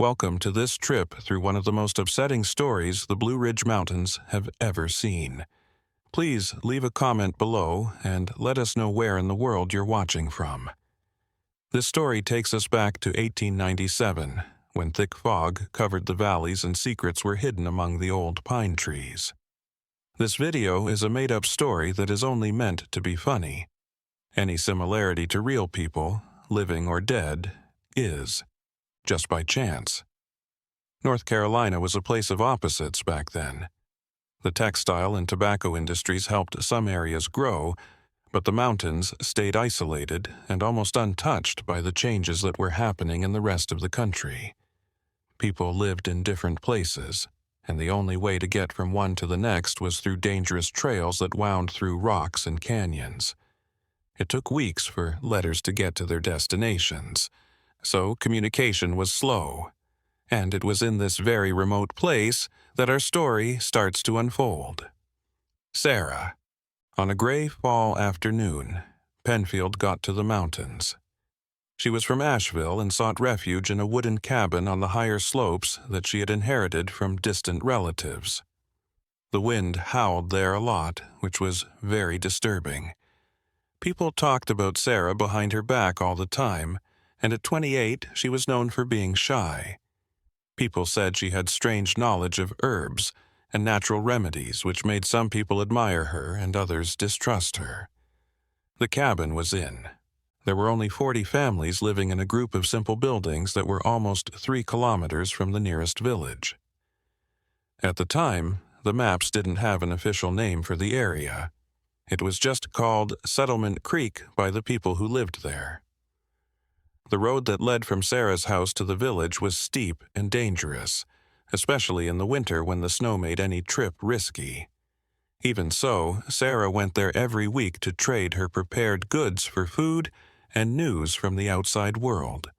Welcome to this trip through one of the most upsetting stories the Blue Ridge Mountains have ever seen. Please leave a comment below and let us know where in the world you're watching from. This story takes us back to 1897, when thick fog covered the valleys and secrets were hidden among the old pine trees. This video is a made-up story that is only meant to be funny. Any similarity to real people, living or dead, is just by chance. North Carolina was a place of opposites back then. The textile and tobacco industries helped some areas grow, but the mountains stayed isolated and almost untouched by the changes that were happening in the rest of the country. People lived in different places, and the only way to get from one to the next was through dangerous trails that wound through rocks and canyons. It took weeks for letters to get to their destinations, so communication was slow, and it was in this very remote place that our story starts to unfold. Sarah. On a gray fall afternoon, Penfield got to the mountains. She was from Asheville and sought refuge in a wooden cabin on the higher slopes that she had inherited from distant relatives. The wind howled there a lot, which was very disturbing. People talked about Sarah behind her back all the time, and at 28 she was known for being shy. People said she had strange knowledge of herbs and natural remedies, which made some people admire her and others distrust her. The cabin was in. There were only 40 families living in a group of simple buildings that were almost 3 kilometers from the nearest village. At the time, the maps didn't have an official name for the area. It was just called Settlement Creek by the people who lived there. The road that led from Sarah's house to the village was steep and dangerous, especially in the winter when the snow made any trip risky. Even so, Sarah went there every week to trade her prepared goods for food and news from the outside world.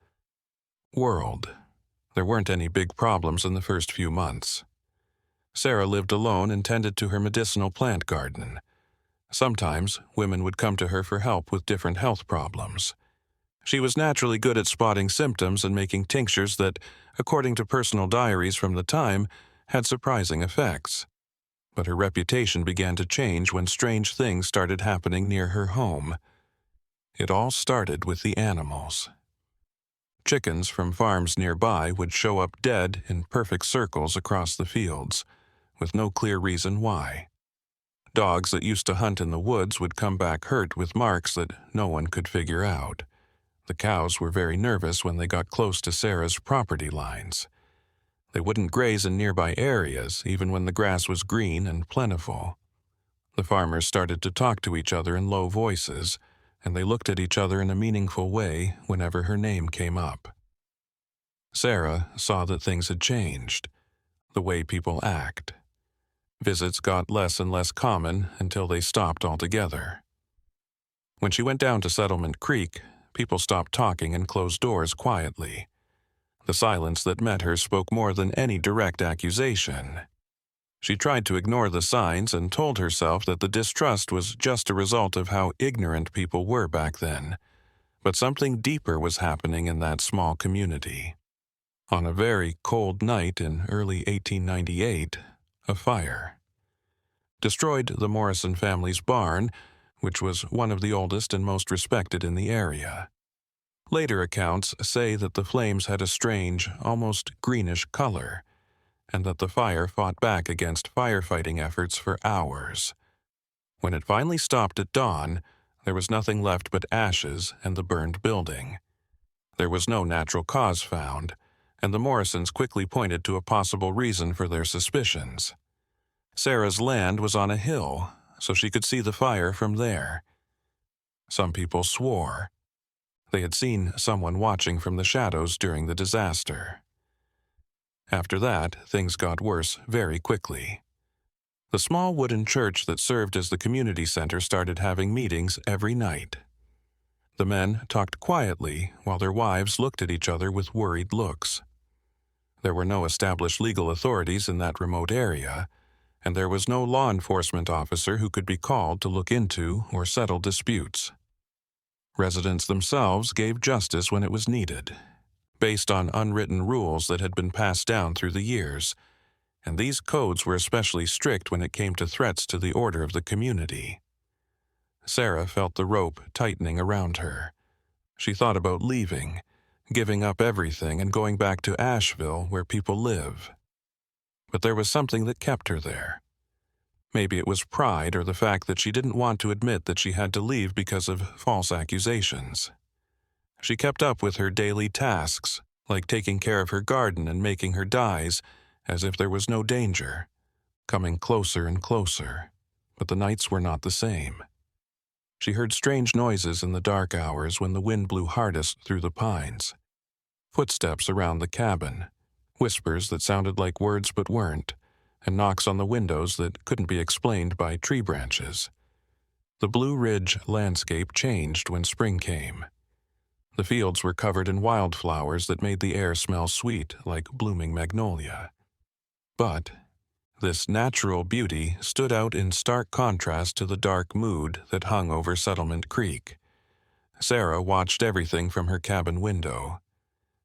There weren't any big problems in the first few months. Sarah lived alone and tended to her medicinal plant garden. Sometimes, women would come to her for help with different health problems. She was naturally good at spotting symptoms and making tinctures that, according to personal diaries from the time, had surprising effects. But her reputation began to change when strange things started happening near her home. It all started with the animals. Chickens from farms nearby would show up dead in perfect circles across the fields, with no clear reason why. Dogs that used to hunt in the woods would come back hurt with marks that no one could figure out. The cows were very nervous when they got close to Sarah's property lines. They wouldn't graze in nearby areas, even when the grass was green and plentiful. The farmers started to talk to each other in low voices, and they looked at each other in a meaningful way whenever her name came up. Sarah saw that things had changed, the way people act. Visits got less and less common until they stopped altogether. When she went down to Settlement Creek, people stopped talking and closed doors quietly. The silence that met her spoke more than any direct accusation. She tried to ignore the signs and told herself that the distrust was just a result of how ignorant people were back then. But something deeper was happening in that small community. On a very cold night in early 1898, a fire destroyed the Morrison family's barn, which was one of the oldest and most respected in the area. Later accounts say that the flames had a strange, almost greenish color, and that the fire fought back against firefighting efforts for hours. When it finally stopped at dawn, there was nothing left but ashes and the burned building. There was no natural cause found, and the Morrisons quickly pointed to a possible reason for their suspicions. Sarah's land was on a hill, so she could see the fire from there. Some people swore. They had seen someone watching from the shadows during the disaster. After that, things got worse very quickly. The small wooden church that served as the community center started having meetings every night. The men talked quietly while their wives looked at each other with worried looks. There were no established legal authorities in that remote area, and there was no law enforcement officer who could be called to look into or settle disputes. Residents themselves gave justice when it was needed, based on unwritten rules that had been passed down through the years, and these codes were especially strict when it came to threats to the order of the community. Sarah felt the rope tightening around her. She thought about leaving, giving up everything and going back to Asheville where people live. But there was something that kept her there. Maybe it was pride or the fact that she didn't want to admit that she had to leave because of false accusations. She kept up with her daily tasks, like taking care of her garden and making her dyes, as if there was no danger, coming closer and closer, but the nights were not the same. She heard strange noises in the dark hours when the wind blew hardest through the pines. Footsteps around the cabin, whispers that sounded like words but weren't, and knocks on the windows that couldn't be explained by tree branches. The Blue Ridge landscape changed when spring came. The fields were covered in wildflowers that made the air smell sweet like blooming magnolia. But this natural beauty stood out in stark contrast to the dark mood that hung over Settlement Creek. Sarah watched everything from her cabin window.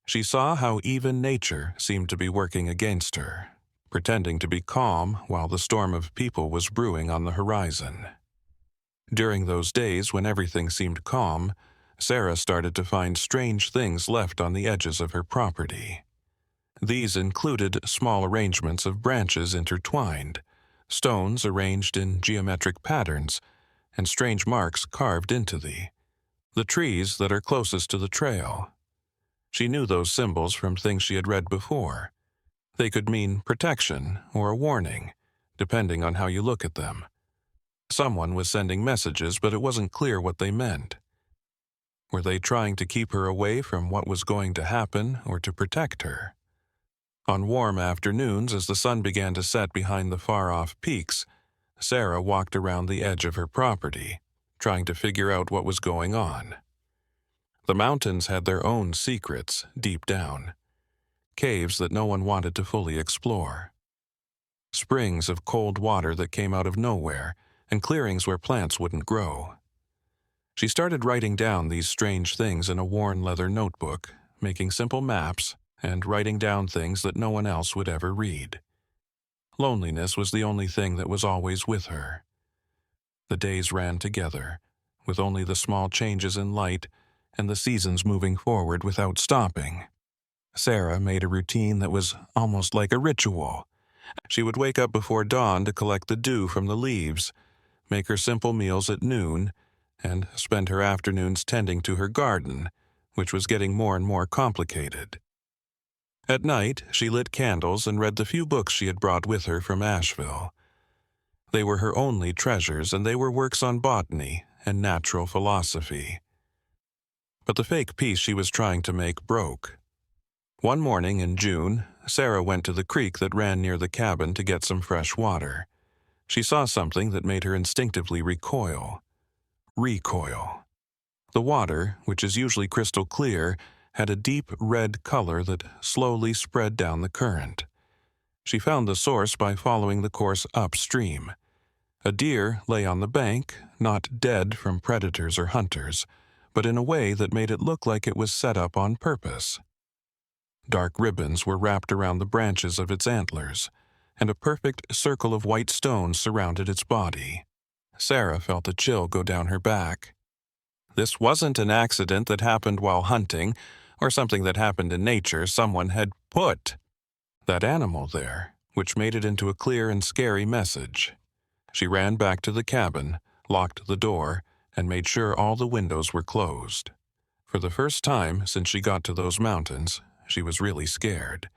She saw how even nature seemed to be working against her, pretending to be calm while the storm of people was brewing on the horizon. During those days when everything seemed calm, Sarah started to find strange things left on the edges of her property. These included small arrangements of branches intertwined, stones arranged in geometric patterns, and strange marks carved into the trees that are closest to the trail. She knew those symbols from things she had read before. They could mean protection or a warning, depending on how you look at them. Someone was sending messages, but it wasn't clear what they meant. Were they trying to keep her away from what was going to happen or to protect her? On warm afternoons, as the sun began to set behind the far-off peaks, Sarah walked around the edge of her property, trying to figure out what was going on. The mountains had their own secrets deep down, caves that no one wanted to fully explore, springs of cold water that came out of nowhere, and clearings where plants wouldn't grow. She started writing down these strange things in a worn leather notebook, making simple maps, and writing down things that no one else would ever read. Loneliness was the only thing that was always with her. The days ran together, with only the small changes in light and the seasons moving forward without stopping. Sarah made a routine that was almost like a ritual. She would wake up before dawn to collect the dew from the leaves, make her simple meals at noon, and spend her afternoons tending to her garden, which was getting more and more complicated. At night, she lit candles and read the few books she had brought with her from Asheville. They were her only treasures, and they were works on botany and natural philosophy. But the fake peace she was trying to make broke. One morning in June, Sarah went to the creek that ran near the cabin to get some fresh water. She saw something that made her instinctively recoil. The water, which is usually crystal clear, had a deep red color that slowly spread down the current. She found the source by following the course upstream. A deer lay on the bank, not dead from predators or hunters, but in a way that made it look like it was set up on purpose. Dark ribbons were wrapped around the branches of its antlers, and a perfect circle of white stones surrounded its body. Sarah felt a chill go down her back. This wasn't an accident that happened while hunting, or something that happened in nature. Someone had put that animal there, which made it into a clear and scary message. She ran back to the cabin, locked the door, and made sure all the windows were closed. For the first time since she got to those mountains, she was really scared.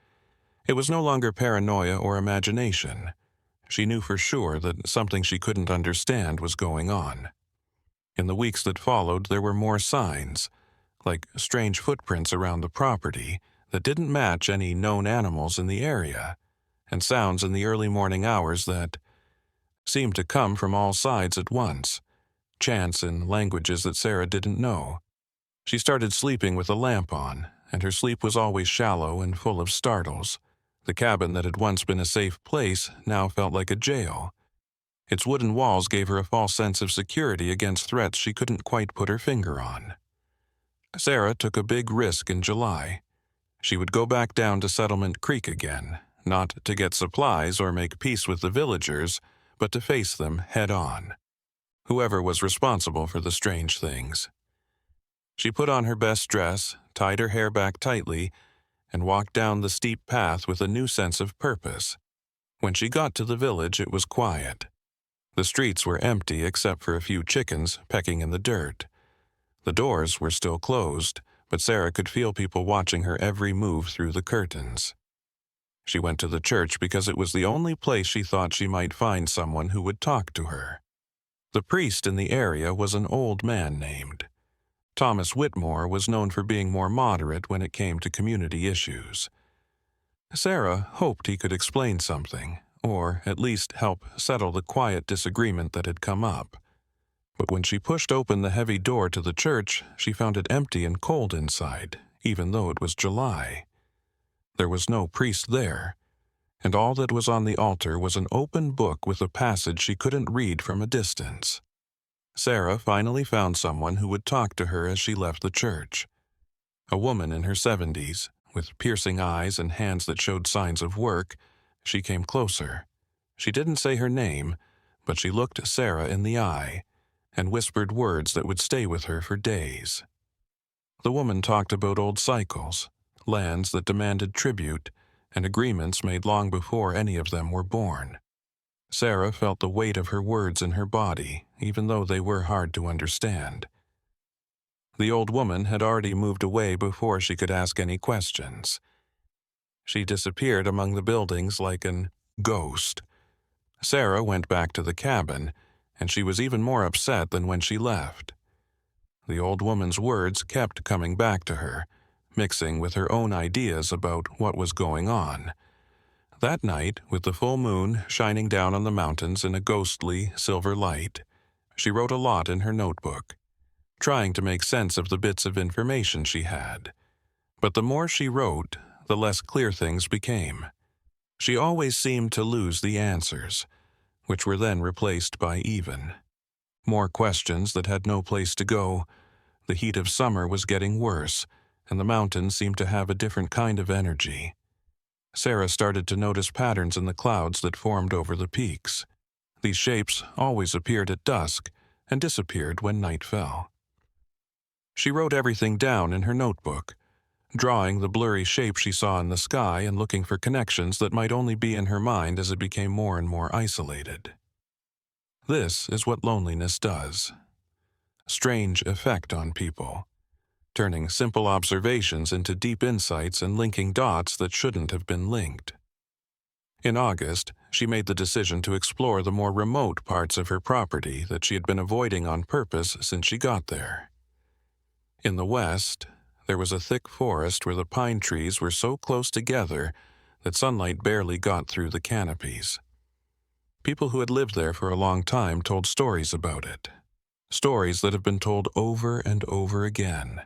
It was no longer paranoia or imagination. She knew for sure that something she couldn't understand was going on. In the weeks that followed, there were more signs, like strange footprints around the property that didn't match any known animals in the area, and sounds in the early morning hours that seemed to come from all sides at once, chants in languages that Sarah didn't know. She started sleeping with a lamp on, and her sleep was always shallow and full of startles. The cabin that had once been a safe place now felt like a jail. Its wooden walls gave her a false sense of security against threats she couldn't quite put her finger on. Sarah took a big risk in July. She would go back down to Settlement Creek again, not to get supplies or make peace with the villagers, but to face them head-on, whoever was responsible for the strange things. She put on her best dress, tied her hair back tightly, and walked down the steep path with a new sense of purpose. When she got to the village, it was quiet. The streets were empty except for a few chickens pecking in the dirt. The doors were still closed, but Sarah could feel people watching her every move through the curtains. She went to the church because it was the only place she thought she might find someone who would talk to her. The priest in the area was an old man named Thomas Whitmore was known for being more moderate when it came to community issues. Sarah hoped he could explain something, or at least help settle the quiet disagreement that had come up. But when she pushed open the heavy door to the church, she found it empty and cold inside, even though it was July. There was no priest there, and all that was on the altar was an open book with a passage she couldn't read from a distance. Sarah finally found someone who would talk to her as she left the church. A woman in her 70s, with piercing eyes and hands that showed signs of work. She came closer. She didn't say her name, but she looked Sarah in the eye and whispered words that would stay with her for days. The woman talked about old cycles, lands that demanded tribute, and agreements made long before any of them were born. Sarah felt the weight of her words in her body, even though they were hard to understand. The old woman had already moved away before she could ask any questions. She disappeared among the buildings like an ghost. Sarah went back to the cabin, and she was even more upset than when she left. The old woman's words kept coming back to her, mixing with her own ideas about what was going on. That night, with the full moon shining down on the mountains in a ghostly silver light, she wrote a lot in her notebook, trying to make sense of the bits of information she had. But the more she wrote, the less clear things became. She always seemed to lose the answers, which were then replaced by even more questions that had no place to go. The heat of summer was getting worse, and the mountains seemed to have a different kind of energy. Sarah started to notice patterns in the clouds that formed over the peaks. These shapes always appeared at dusk and disappeared when night fell. She wrote everything down in her notebook, drawing the blurry shape she saw in the sky and looking for connections that might only be in her mind as it became more and more isolated. This is what loneliness does. Strange effect on people, turning simple observations into deep insights and linking dots that shouldn't have been linked. In August, she made the decision to explore the more remote parts of her property that she had been avoiding on purpose since she got there. In the west, there was a thick forest where the pine trees were so close together that sunlight barely got through the canopies. People who had lived there for a long time told stories about it, stories that have been told over and over again.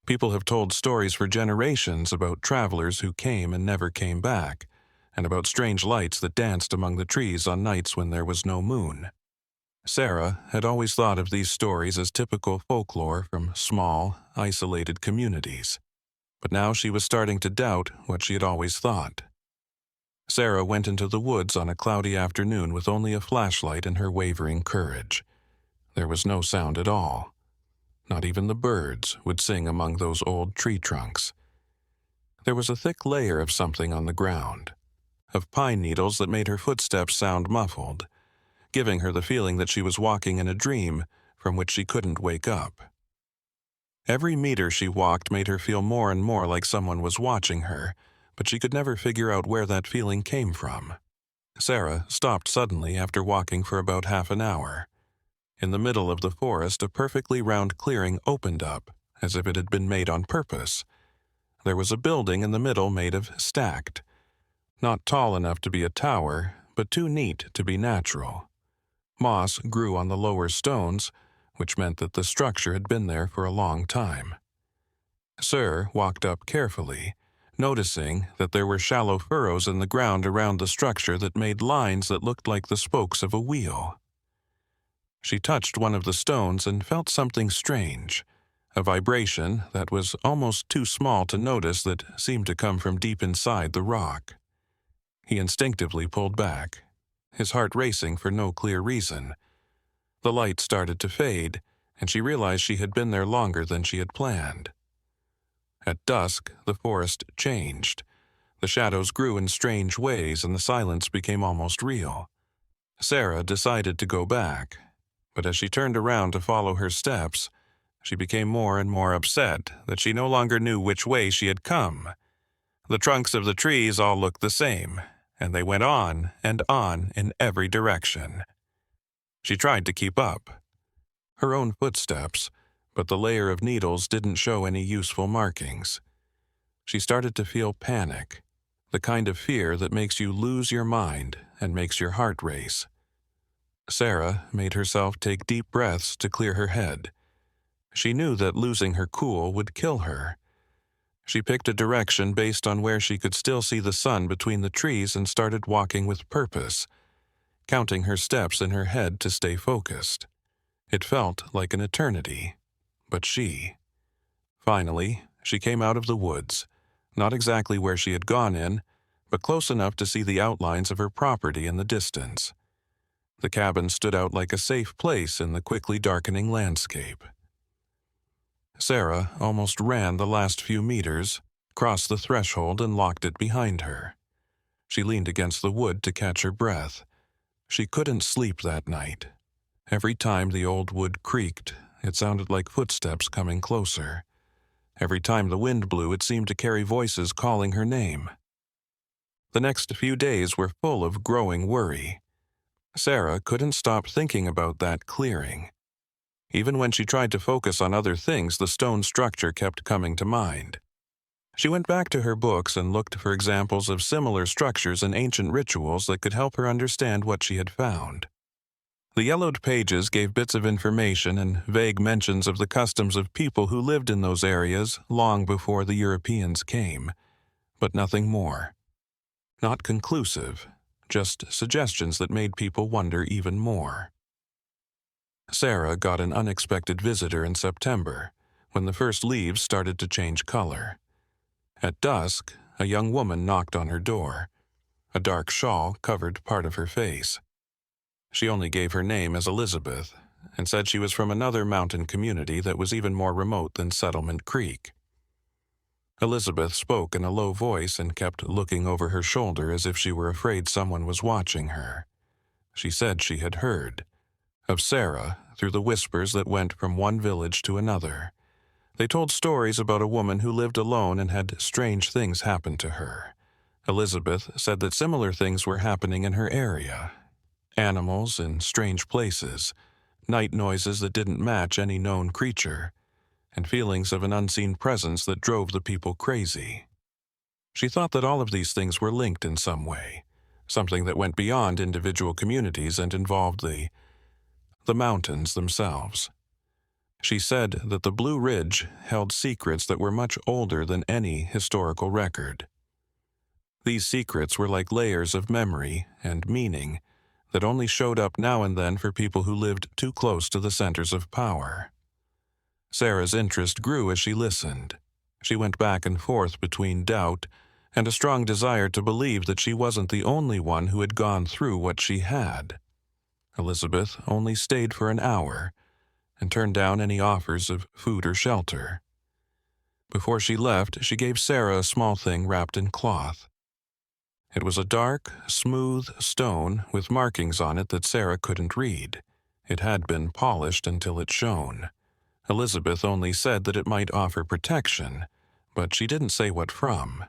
People have told stories for generations about travelers who came and never came back, and about strange lights that danced among the trees on nights when there was no moon. Sarah had always thought of these stories as typical folklore from small, isolated communities, but now she was starting to doubt what she had always thought. Sarah went into the woods on a cloudy afternoon with only a flashlight and her wavering courage. There was no sound at all. Not even the birds would sing among those old tree trunks. There was a thick layer of something on the ground, of pine needles that made her footsteps sound muffled, giving her the feeling that she was walking in a dream from which she couldn't wake up. Every meter she walked made her feel more and more like someone was watching her, but she could never figure out where that feeling came from. Sarah stopped suddenly after walking for about half an hour. In the middle of the forest, a perfectly round clearing opened up, as if it had been made on purpose. There was a building in the middle made of stacked. Not tall enough to be a tower, but too neat to be natural. Moss grew on the lower stones, which meant that the structure had been there for a long time. Sir walked up carefully, noticing that there were shallow furrows in the ground around the structure that made lines that looked like the spokes of a wheel. She touched one of the stones and felt something strange, a vibration that was almost too small to notice that seemed to come from deep inside the rock. He instinctively pulled back, his heart racing for no clear reason. The light started to fade, and she realized she had been there longer than she had planned. At dusk, the forest changed. The shadows grew in strange ways, and the silence became almost real. Sarah decided to go back, but as she turned around to follow her steps, she became more and more upset that she no longer knew which way she had come. The trunks of the trees all looked the same, and they went on and on in every direction. She tried to keep up. Her own footsteps, but the layer of needles didn't show any useful markings. She started to feel panic, the kind of fear that makes you lose your mind and makes your heart race. Sarah made herself take deep breaths to clear her head. She knew that losing her cool would kill her. She picked a direction based on where she could still see the sun between the trees and started walking with purpose, counting her steps in her head to stay focused. It felt like an eternity, but finally, she came out of the woods, not exactly where she had gone in, but close enough to see the outlines of her property in the distance. The cabin stood out like a safe place in the quickly darkening landscape. Sarah almost ran the last few meters, crossed the threshold, and locked it behind her. She leaned against the wood to catch her breath. She couldn't sleep that night. Every time the old wood creaked, it sounded like footsteps coming closer. Every time the wind blew, it seemed to carry voices calling her name. The next few days were full of growing worry. Sarah couldn't stop thinking about that clearing. Even when she tried to focus on other things, the stone structure kept coming to mind. She went back to her books and looked for examples of similar structures and ancient rituals that could help her understand what she had found. The yellowed pages gave bits of information and vague mentions of the customs of people who lived in those areas long before the Europeans came, but nothing more. Not conclusive, just suggestions that made people wonder even more. Sarah got an unexpected visitor in September, when the first leaves started to change color. At dusk, a young woman knocked on her door. A dark shawl covered part of her face. She only gave her name as Elizabeth, and said she was from another mountain community that was even more remote than Settlement Creek. Elizabeth spoke in a low voice and kept looking over her shoulder as if she were afraid someone was watching her. She said she had heard of Sarah through the whispers that went from one village to another. They told stories about a woman who lived alone and had strange things happen to her. Elizabeth said that similar things were happening in her area. Animals in strange places, night noises that didn't match any known creature, and feelings of an unseen presence that drove the people crazy. She thought that all of these things were linked in some way, something that went beyond individual communities and involved the mountains themselves. She said that the Blue Ridge held secrets that were much older than any historical record. These secrets were like layers of memory and meaning that only showed up now and then for people who lived too close to the centers of power. Sarah's interest grew as she listened. She went back and forth between doubt and a strong desire to believe that she wasn't the only one who had gone through what she had. Elizabeth only stayed for an hour and turned down any offers of food or shelter. Before she left, she gave Sarah a small thing wrapped in cloth. It was a dark, smooth stone with markings on it that Sarah couldn't read. It had been polished until it shone. Elizabeth only said that it might offer protection, but she didn't say what from.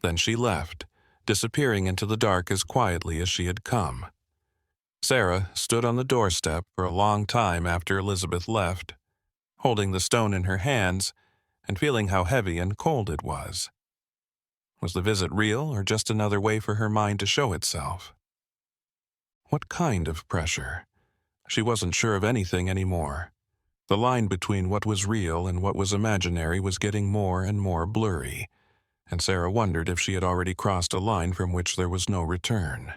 Then she left, disappearing into the dark as quietly as she had come. Sarah stood on the doorstep for a long time after Elizabeth left, holding the stone in her hands and feeling how heavy and cold it was. Was the visit real or just another way for her mind to show itself? What kind of pressure? She wasn't sure of anything anymore. The line between what was real and what was imaginary was getting more and more blurry, and Sarah wondered if she had already crossed a line from which there was no return.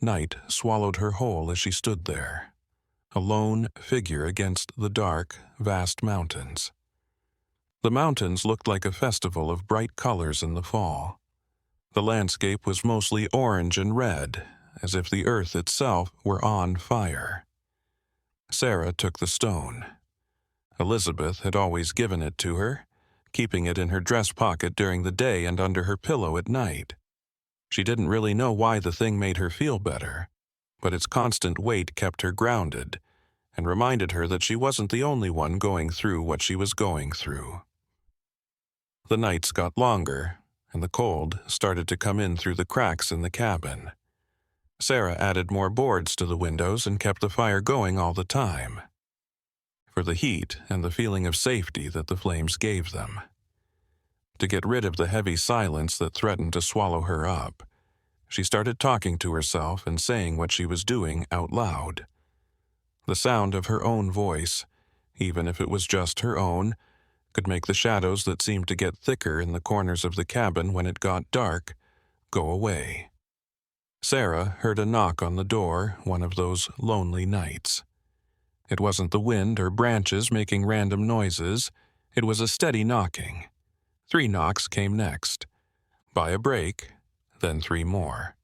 Night swallowed her whole as she stood there, a lone figure against the dark, vast mountains. The mountains looked like a festival of bright colors in the fall. The landscape was mostly orange and red, as if the earth itself were on fire. Sarah took the stone. Elizabeth had always given it to her, keeping it in her dress pocket during the day and under her pillow at night. She didn't really know why the thing made her feel better, but its constant weight kept her grounded and reminded her that she wasn't the only one going through what she was going through. The nights got longer, and the cold started to come in through the cracks in the cabin. Sarah added more boards to the windows and kept the fire going all the time, for the heat and the feeling of safety that the flames gave them. To get rid of the heavy silence that threatened to swallow her up, she started talking to herself and saying what she was doing out loud. The sound of her own voice, even if it was just her own, could make the shadows that seemed to get thicker in the corners of the cabin when it got dark go away. Sarah heard a knock on the door one of those lonely nights. It wasn't the wind or branches making random noises. It was a steady knocking. 3 knocks came next. By a break, then 3 more.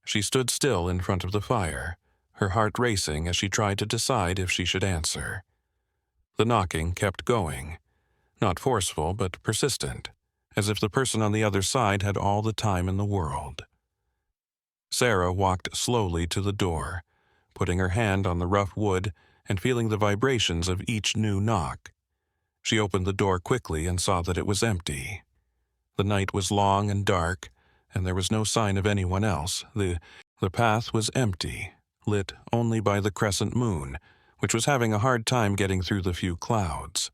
She stood still in front of the fire, her heart racing as she tried to decide if she should answer. The knocking kept going. Not forceful, but persistent, as if the person on the other side had all the time in the world. Sarah walked slowly to the door, putting her hand on the rough wood and feeling the vibrations of each new knock. She opened the door quickly and saw that it was empty. The night was long and dark, and there was no sign of anyone else. The path was empty, lit only by the crescent moon, which was having a hard time getting through the few clouds.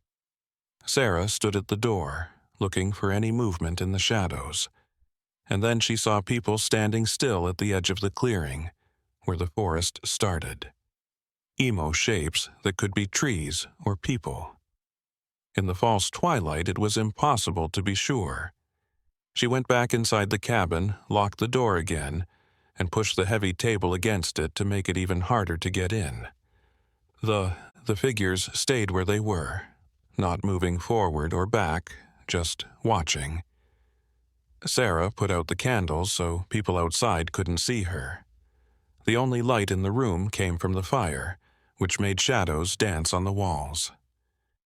Sarah stood at the door, looking for any movement in the shadows, and then she saw people standing still at the edge of the clearing, where the forest started. Emo shapes that could be trees or people. In the false twilight, it was impossible to be sure. She went back inside the cabin, locked the door again, and pushed the heavy table against it to make it even harder to get in. The figures stayed where they were, not moving forward or back, just watching. Sarah put out the candles so people outside couldn't see her. The only light in the room came from the fire, which made shadows dance on the walls.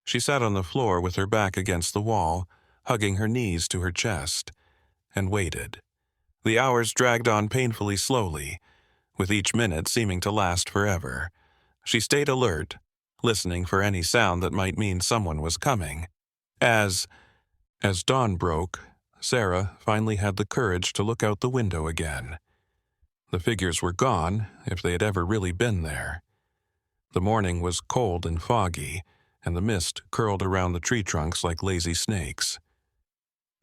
She sat on the floor with her back against the wall, hugging her knees to her chest, and waited. The hours dragged on painfully slowly, with each minute seeming to last forever. She stayed alert, listening for any sound that might mean someone was coming. As dawn broke, Sarah finally had the courage to look out the window again. The figures were gone, if they had ever really been there. The morning was cold and foggy, and the mist curled around the tree trunks like lazy snakes.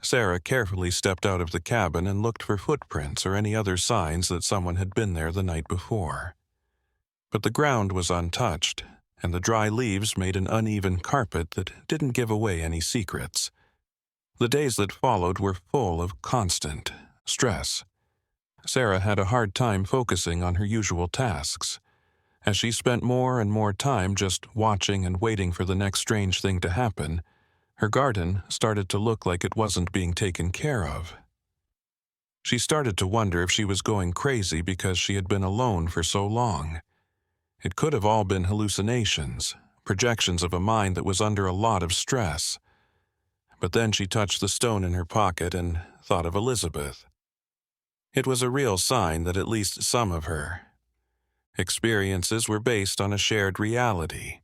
Sarah carefully stepped out of the cabin and looked for footprints or any other signs that someone had been there the night before. But the ground was untouched, and the dry leaves made an uneven carpet that didn't give away any secrets. The days that followed were full of constant stress. Sarah had a hard time focusing on her usual tasks. As she spent more and more time just watching and waiting for the next strange thing to happen, her garden started to look like it wasn't being taken care of. She started to wonder if she was going crazy because she had been alone for so long. It could have all been hallucinations, projections of a mind that was under a lot of stress. But then she touched the stone in her pocket and thought of Elizabeth. It was a real sign that at least some of her experiences were based on a shared reality.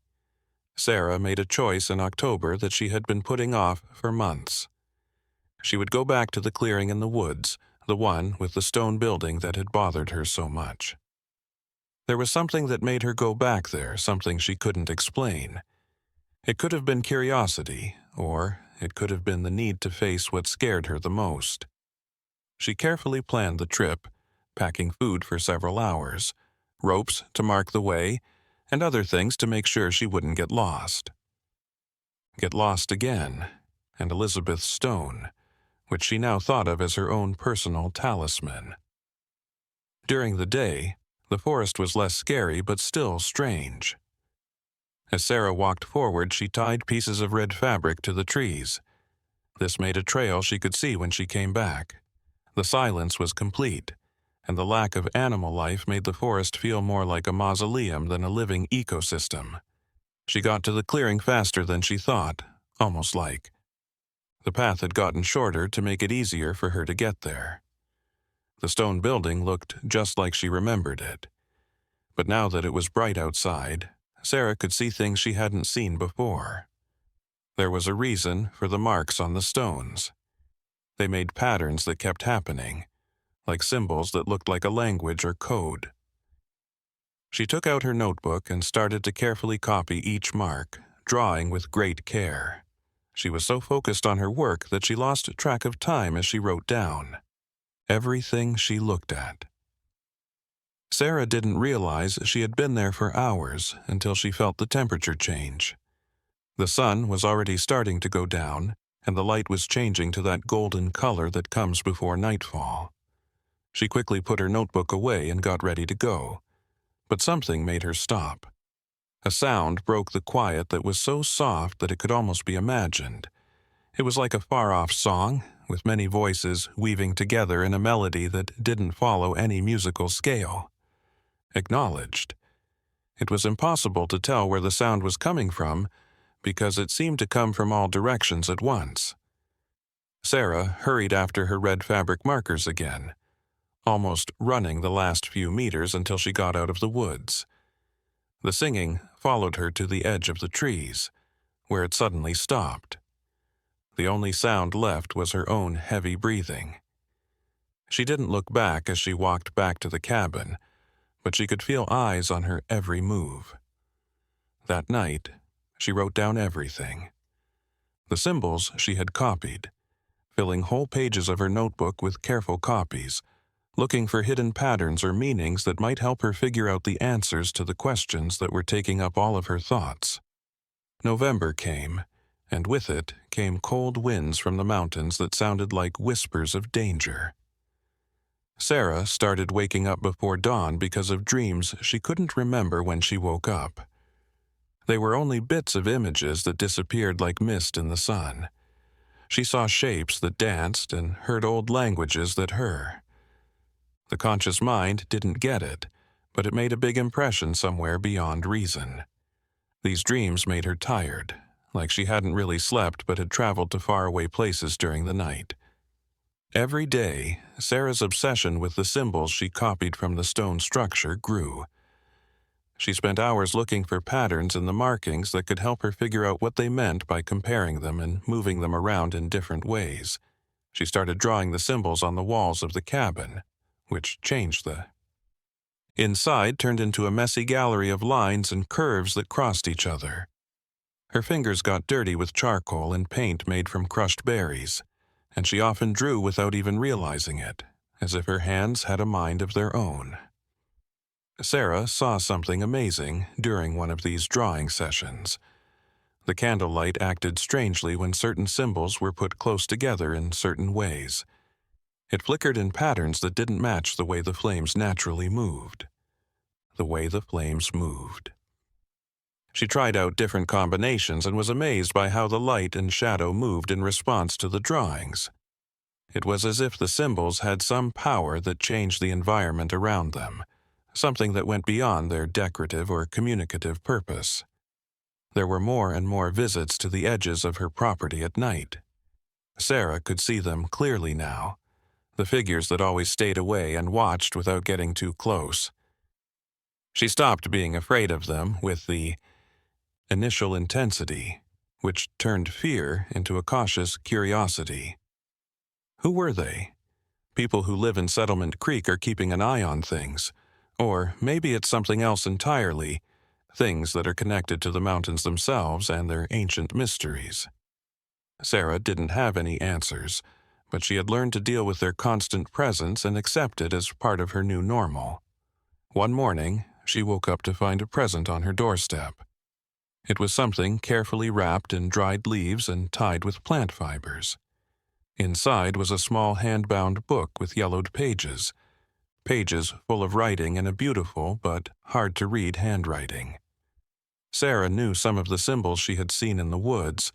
Sarah made a choice in October that she had been putting off for months. She would go back to the clearing in the woods, the one with the stone building that had bothered her so much. There was something that made her go back there, something she couldn't explain. It could have been curiosity, or it could have been the need to face what scared her the most. She carefully planned the trip, packing food for several hours, ropes to mark the way, and other things to make sure she wouldn't get lost. Get lost again, and Elizabeth's stone, which she now thought of as her own personal talisman. During the day, the forest was less scary but still strange. As Sarah walked forward, she tied pieces of red fabric to the trees. This made a trail she could see when she came back. The silence was complete, and the lack of animal life made the forest feel more like a mausoleum than a living ecosystem. She got to the clearing faster than she thought, almost like. The path had gotten shorter to make it easier for her to get there. The stone building looked just like she remembered it. But now that it was bright outside, Sarah could see things she hadn't seen before. There was a reason for the marks on the stones. They made patterns that kept happening, like symbols that looked like a language or code. She took out her notebook and started to carefully copy each mark, drawing with great care. She was so focused on her work that she lost track of time as she wrote down everything she looked at. Sarah didn't realize she had been there for hours until she felt the temperature change. The sun was already starting to go down, and the light was changing to that golden color that comes before nightfall. She quickly put her notebook away and got ready to go, but something made her stop. A sound broke the quiet that was so soft that it could almost be imagined. It was like a far-off song, with many voices weaving together in a melody that didn't follow any musical scale. Acknowledged. It was impossible to tell where the sound was coming from because it seemed to come from all directions at once. Sarah hurried after her red fabric markers again, almost running the last few meters until she got out of the woods. The singing followed her to the edge of the trees, where it suddenly stopped. The only sound left was her own heavy breathing. She didn't look back as she walked back to the cabin, but she could feel eyes on her every move. That night, she wrote down everything. The symbols she had copied, filling whole pages of her notebook with careful copies, looking for hidden patterns or meanings that might help her figure out the answers to the questions that were taking up all of her thoughts. November came, and with it came cold winds from the mountains that sounded like whispers of danger. Sarah started waking up before dawn because of dreams she couldn't remember when she woke up. They were only bits of images that disappeared like mist in the sun. She saw shapes that danced and heard old languages that her. The conscious mind didn't get it, but it made a big impression somewhere beyond reason. These dreams made her tired, like she hadn't really slept but had traveled to faraway places during the night. Every day, Sarah's obsession with the symbols she copied from the stone structure grew. She spent hours looking for patterns in the markings that could help her figure out what they meant by comparing them and moving them around in different ways. She started drawing the symbols on the walls of the cabin, which changed the inside turned into a messy gallery of lines and curves that crossed each other. Her fingers got dirty with charcoal and paint made from crushed berries, and she often drew without even realizing it, as if her hands had a mind of their own. Sarah saw something amazing during one of these drawing sessions. The candlelight acted strangely when certain symbols were put close together in certain ways. It flickered in patterns that didn't match the way the flames naturally moved. The way the flames moved. She tried out different combinations and was amazed by how the light and shadow moved in response to the drawings. It was as if the symbols had some power that changed the environment around them, something that went beyond their decorative or communicative purpose. There were more and more visits to the edges of her property at night. Sarah could see them clearly now, the figures that always stayed away and watched without getting too close. She stopped being afraid of them with the initial intensity, which turned fear into a cautious curiosity. Who were they? People who live in Settlement Creek are keeping an eye on things. Or maybe it's something else entirely, things that are connected to the mountains themselves and their ancient mysteries. Sarah didn't have any answers, but she had learned to deal with their constant presence and accept it as part of her new normal. One morning, she woke up to find a present on her doorstep. It was something carefully wrapped in dried leaves and tied with plant fibers. Inside was a small hand-bound book with yellowed pages full of writing in a beautiful but hard-to-read handwriting. Sarah knew some of the symbols she had seen in the woods,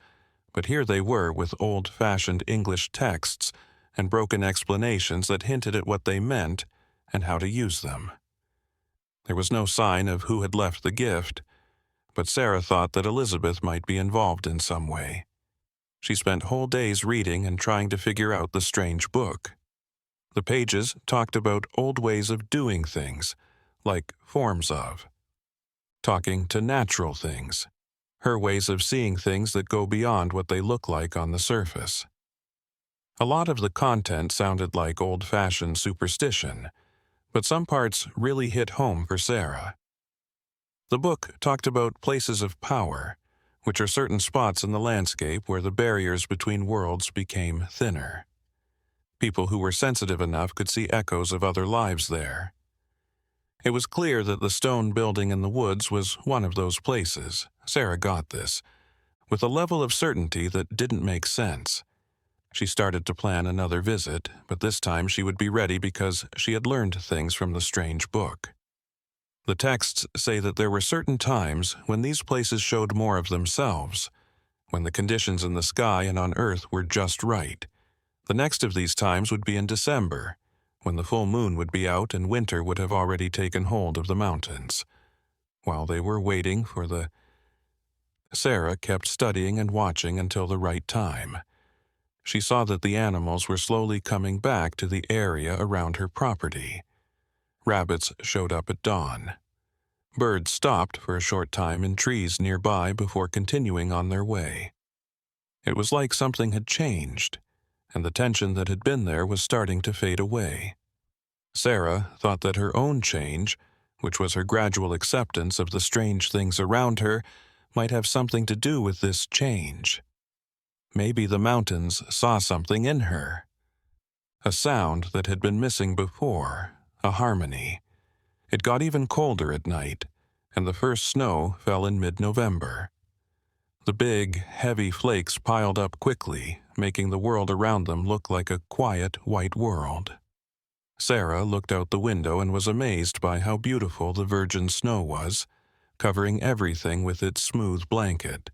but here they were with old-fashioned English texts and broken explanations that hinted at what they meant and how to use them. There was no sign of who had left the gift, but Sarah thought that Elizabeth might be involved in some way. She spent whole days reading and trying to figure out the strange book. The pages talked about old ways of doing things, like forms of. Talking to natural things, her ways of seeing things that go beyond what they look like on the surface. A lot of the content sounded like old-fashioned superstition, but some parts really hit home for Sarah. The book talked about places of power, which are certain spots in the landscape where the barriers between worlds became thinner. People who were sensitive enough could see echoes of other lives there. It was clear that the stone building in the woods was one of those places. Sarah got this, with a level of certainty that didn't make sense. She started to plan another visit, but this time she would be ready because she had learned things from the strange book. The texts say that there were certain times when these places showed more of themselves, when the conditions in the sky and on Earth were just right. The next of these times would be in December, when the full moon would be out and winter would have already taken hold of the mountains. While they were waiting for Sarah kept studying and watching until the right time. She saw that the animals were slowly coming back to the area around her property. Rabbits showed up at dawn. Birds stopped for a short time in trees nearby before continuing on their way. It was like something had changed, and the tension that had been there was starting to fade away. Sarah thought that her own change, which was her gradual acceptance of the strange things around her, might have something to do with this change. Maybe the mountains saw something in her. A sound that had been missing before, a harmony. It got even colder at night, and the first snow fell in mid-November. The big, heavy flakes piled up quickly, making the world around them look like a quiet, white world. Sarah looked out the window and was amazed by how beautiful the virgin snow was, covering everything with its smooth blanket.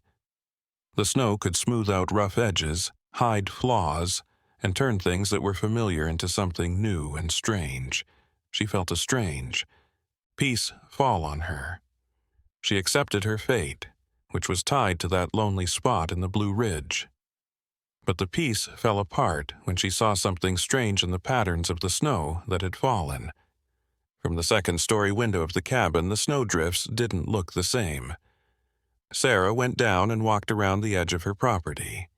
The snow could smooth out rough edges, hide flaws, and turn things that were familiar into something new and strange. She felt a strange peace fall on her. She accepted her fate, which was tied to that lonely spot in the Blue Ridge. But the peace fell apart when she saw something strange in the patterns of the snow that had fallen. From the second-story window of the cabin, the snowdrifts didn't look the same. Sarah went down and walked around the edge of her property.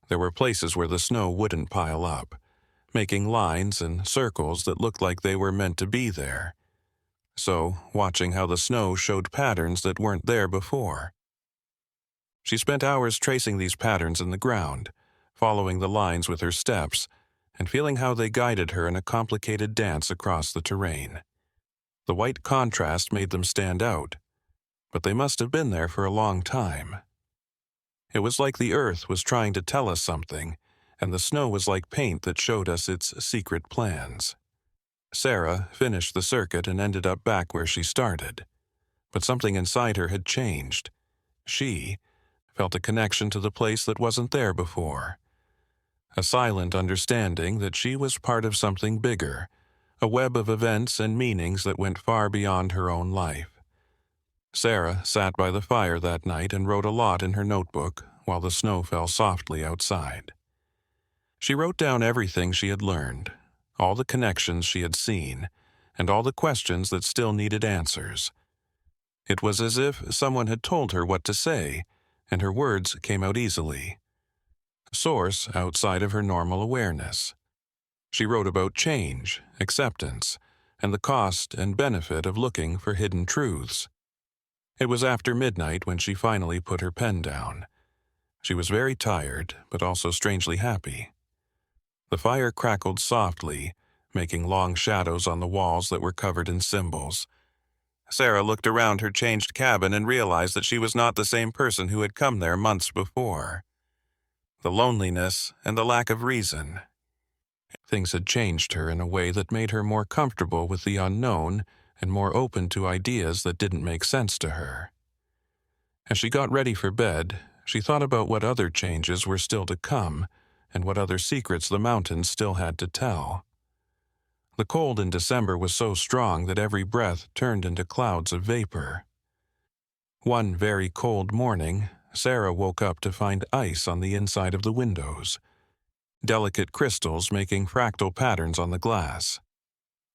There were places where the snow wouldn't pile up, making lines and circles that looked like they were meant to be there. So, watching how the snow showed patterns that weren't there before. She spent hours tracing these patterns in the ground, following the lines with her steps, and feeling how they guided her in a complicated dance across the terrain. The white contrast made them stand out, but they must have been there for a long time. It was like the earth was trying to tell us something, and the snow was like paint that showed us its secret plans. Sarah finished the circuit and ended up back where she started, but something inside her had changed. She felt a connection to the place that wasn't there before. A silent understanding that she was part of something bigger, a web of events and meanings that went far beyond her own life. Sarah sat by the fire that night and wrote a lot in her notebook while the snow fell softly outside. She wrote down everything she had learned, all the connections she had seen, and all the questions that still needed answers. It was as if someone had told her what to say, and her words came out easily. Source outside of her normal awareness. She wrote about change, acceptance, and the cost and benefit of looking for hidden truths. It was after midnight when she finally put her pen down. She was very tired, but also strangely happy. The fire crackled softly, making long shadows on the walls that were covered in symbols. Sarah looked around her changed cabin and realized that she was not the same person who had come there months before. The loneliness and the lack of reason. Things had changed her in a way that made her more comfortable with the unknown and more open to ideas that didn't make sense to her. As she got ready for bed, she thought about what other changes were still to come and what other secrets the mountains still had to tell. The cold in December was so strong that every breath turned into clouds of vapor. One very cold morning, Sarah woke up to find ice on the inside of the windows, delicate crystals making fractal patterns on the glass.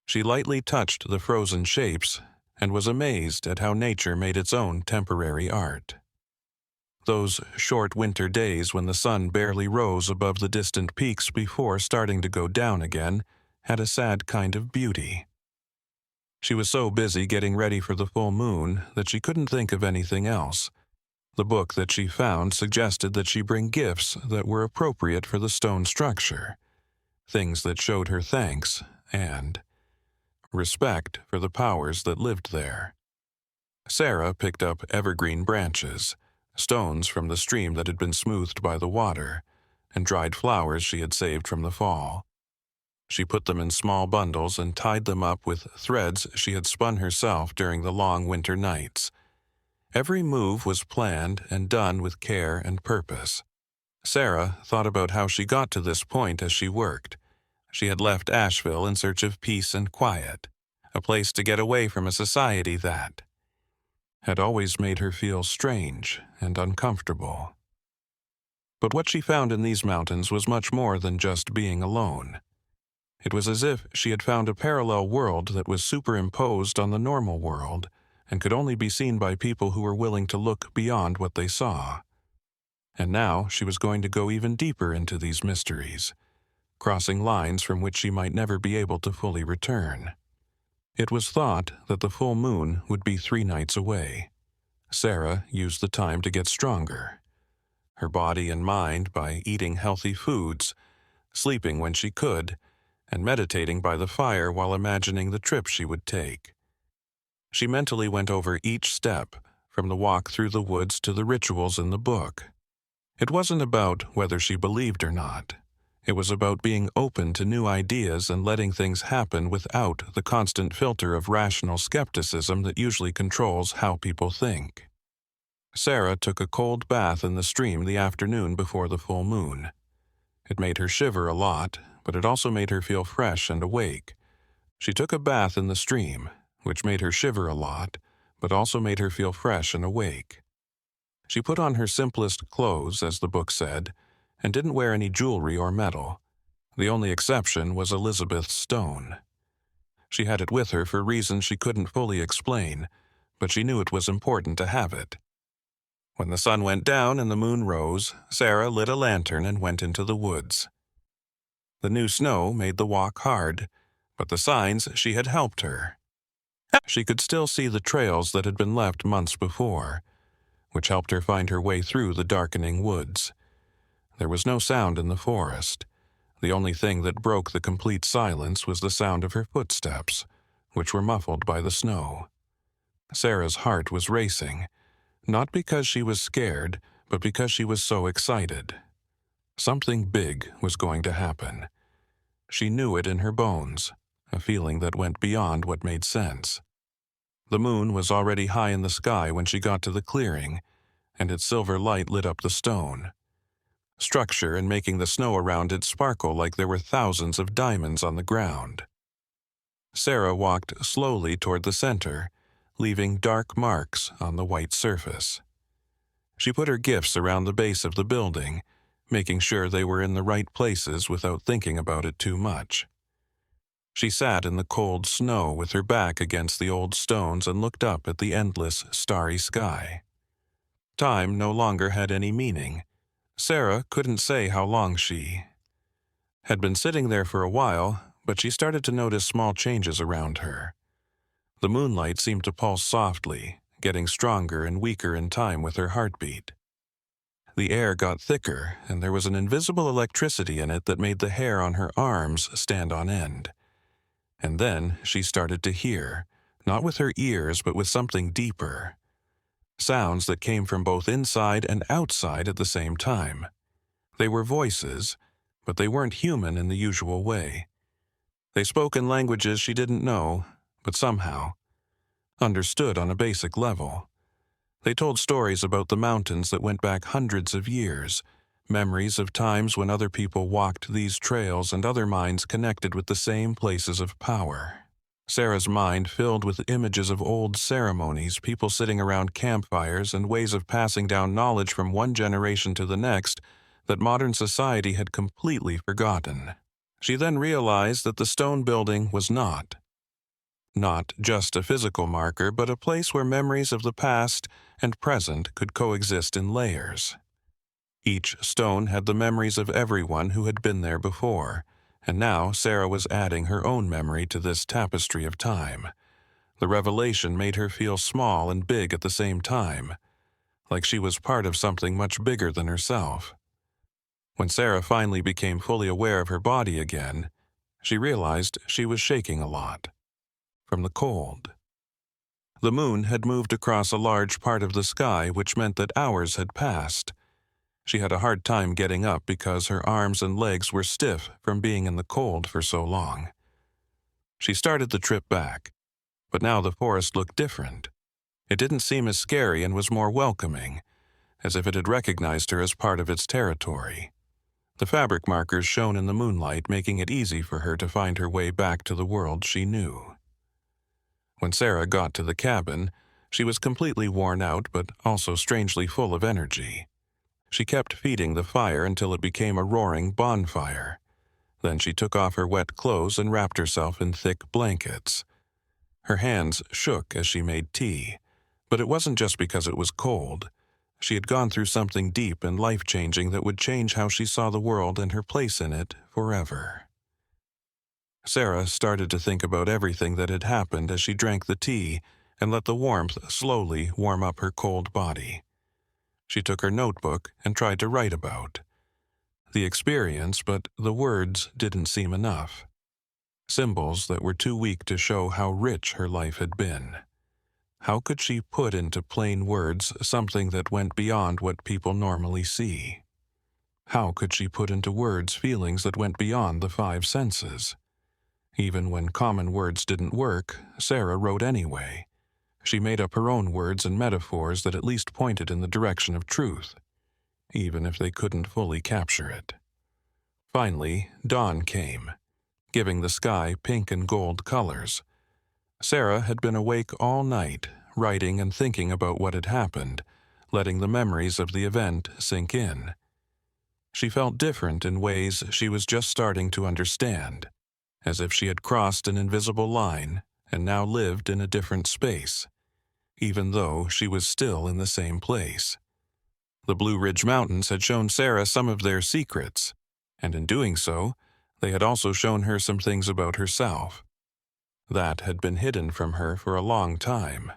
She lightly touched the frozen shapes and was amazed at how nature made its own temporary art. Those short winter days when the sun barely rose above the distant peaks before starting to go down again had a sad kind of beauty. She was so busy getting ready for the full moon that she couldn't think of anything else. The book that she found suggested that she bring gifts that were appropriate for the stone structure, things that showed her thanks and respect for the powers that lived there. Sarah picked up evergreen branches, stones from the stream that had been smoothed by the water, and dried flowers she had saved from the fall. She put them in small bundles and tied them up with threads she had spun herself during the long winter nights. Every move was planned and done with care and purpose. Sarah thought about how she got to this point as she worked. She had left Asheville in search of peace and quiet, a place to get away from a society that had always made her feel strange and uncomfortable. But what she found in these mountains was much more than just being alone. It was as if she had found a parallel world that was superimposed on the normal world and could only be seen by people who were willing to look beyond what they saw. And now she was going to go even deeper into these mysteries, crossing lines from which she might never be able to fully return. It was thought that the full moon would be 3 nights away. Sarah used the time to get stronger, her body and mind by eating healthy foods, sleeping when she could, and meditating by the fire while imagining the trip she would take. She mentally went over each step, from the walk through the woods to the rituals in the book. It wasn't about whether she believed or not. It was about being open to new ideas and letting things happen without the constant filter of rational skepticism that usually controls how people think. Sarah took a cold bath in the stream the afternoon before the full moon. It made her shiver a lot, but it also made her feel fresh and awake. She took a bath in the stream, which made her shiver a lot, but also made her feel fresh and awake. She put on her simplest clothes, as the book said, and didn't wear any jewelry or metal. The only exception was Elizabeth's stone. She had it with her for reasons she couldn't fully explain, but she knew it was important to have it. When the sun went down and the moon rose, Sarah lit a lantern and went into the woods. The new snow made the walk hard, but the signs she had helped her. She could still see the trails that had been left months before, which helped her find her way through the darkening woods. There was no sound in the forest. The only thing that broke the complete silence was the sound of her footsteps, which were muffled by the snow. Sarah's heart was racing, not because she was scared, but because she was so excited. Something big was going to happen. She knew it in her bones, a feeling that went beyond what made sense. The moon was already high in the sky when she got to the clearing, and its silver light lit up the stone structure and making the snow around it sparkle like there were thousands of diamonds on the ground. Sarah walked slowly toward the center, leaving dark marks on the white surface. She put her gifts around the base of the building, making sure they were in the right places without thinking about it too much. She sat in the cold snow with her back against the old stones and looked up at the endless, starry sky. Time no longer had any meaning. Sarah couldn't say how long she had been sitting there for a while, but she started to notice small changes around her. The moonlight seemed to pulse softly, getting stronger and weaker in time with her heartbeat. The air got thicker, and there was an invisible electricity in it that made the hair on her arms stand on end. And then she started to hear, not with her ears but with something deeper. Sounds that came from both inside and outside at the same time. They were voices, but they weren't human in the usual way. They spoke in languages she didn't know, but somehow understood on a basic level. They told stories about the mountains that went back hundreds of years, memories of times when other people walked these trails and other minds connected with the same places of power. Sarah's mind filled with images of old ceremonies, people sitting around campfires, and ways of passing down knowledge from one generation to the next that modern society had completely forgotten. She then realized that the stone building was not just a physical marker, but a place where memories of the past and present could coexist in layers. Each stone had the memories of everyone who had been there before, and now Sarah was adding her own memory to this tapestry of time. The revelation made her feel small and big at the same time, like she was part of something much bigger than herself. When Sarah finally became fully aware of her body again, she realized she was shaking a lot from the cold. The moon had moved across a large part of the sky, which meant that hours had passed. She had a hard time getting up because her arms and legs were stiff from being in the cold for so long. She started the trip back, but now the forest looked different. It didn't seem as scary and was more welcoming, as if it had recognized her as part of its territory. The fabric markers shone in the moonlight, making it easy for her to find her way back to the world she knew. When Sarah got to the cabin, she was completely worn out but also strangely full of energy. She kept feeding the fire until it became a roaring bonfire. Then she took off her wet clothes and wrapped herself in thick blankets. Her hands shook as she made tea, but it wasn't just because it was cold. She had gone through something deep and life-changing that would change how she saw the world and her place in it forever. Sarah started to think about everything that had happened as she drank the tea and let the warmth slowly warm up her cold body. She took her notebook and tried to write about the experience, but the words didn't seem enough. Symbols that were too weak to show how rich her life had been. How could she put into plain words something that went beyond what people normally see? How could she put into words feelings that went beyond the five senses? Even when common words didn't work, Sarah wrote anyway. She made up her own words and metaphors that at least pointed in the direction of truth, even if they couldn't fully capture it. Finally, dawn came, giving the sky pink and gold colors. Sarah had been awake all night, writing and thinking about what had happened, letting the memories of the event sink in. She felt different in ways she was just starting to understand, as if she had crossed an invisible line and now lived in a different space, even though she was still in the same place. The Blue Ridge Mountains had shown Sarah some of their secrets, and in doing so, they had also shown her some things about herself that had been hidden from her for a long time.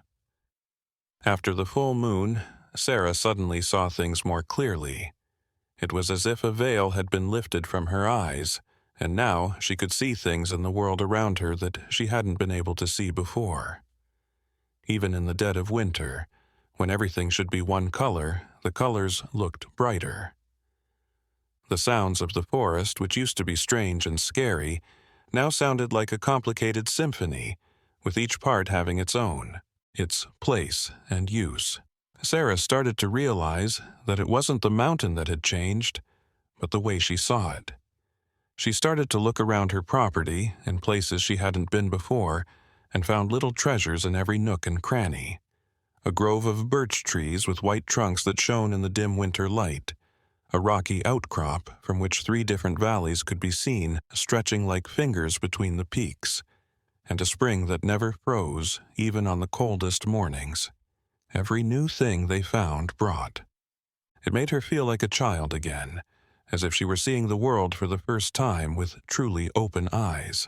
After the full moon, Sarah suddenly saw things more clearly. It was as if a veil had been lifted from her eyes, and now she could see things in the world around her that she hadn't been able to see before. Even in the dead of winter, when everything should be one color, the colors looked brighter. The sounds of the forest, which used to be strange and scary, now sounded like a complicated symphony, with each part having its place and use. Sarah started to realize that it wasn't the mountain that had changed, but the way she saw it. She started to look around her property in places she hadn't been before and found little treasures in every nook and cranny. A grove of birch trees with white trunks that shone in the dim winter light, a rocky outcrop from which 3 different valleys could be seen stretching like fingers between the peaks, and a spring that never froze even on the coldest mornings. Every new thing they found brought. It made her feel like a child again, as if she were seeing the world for the first time with truly open eyes.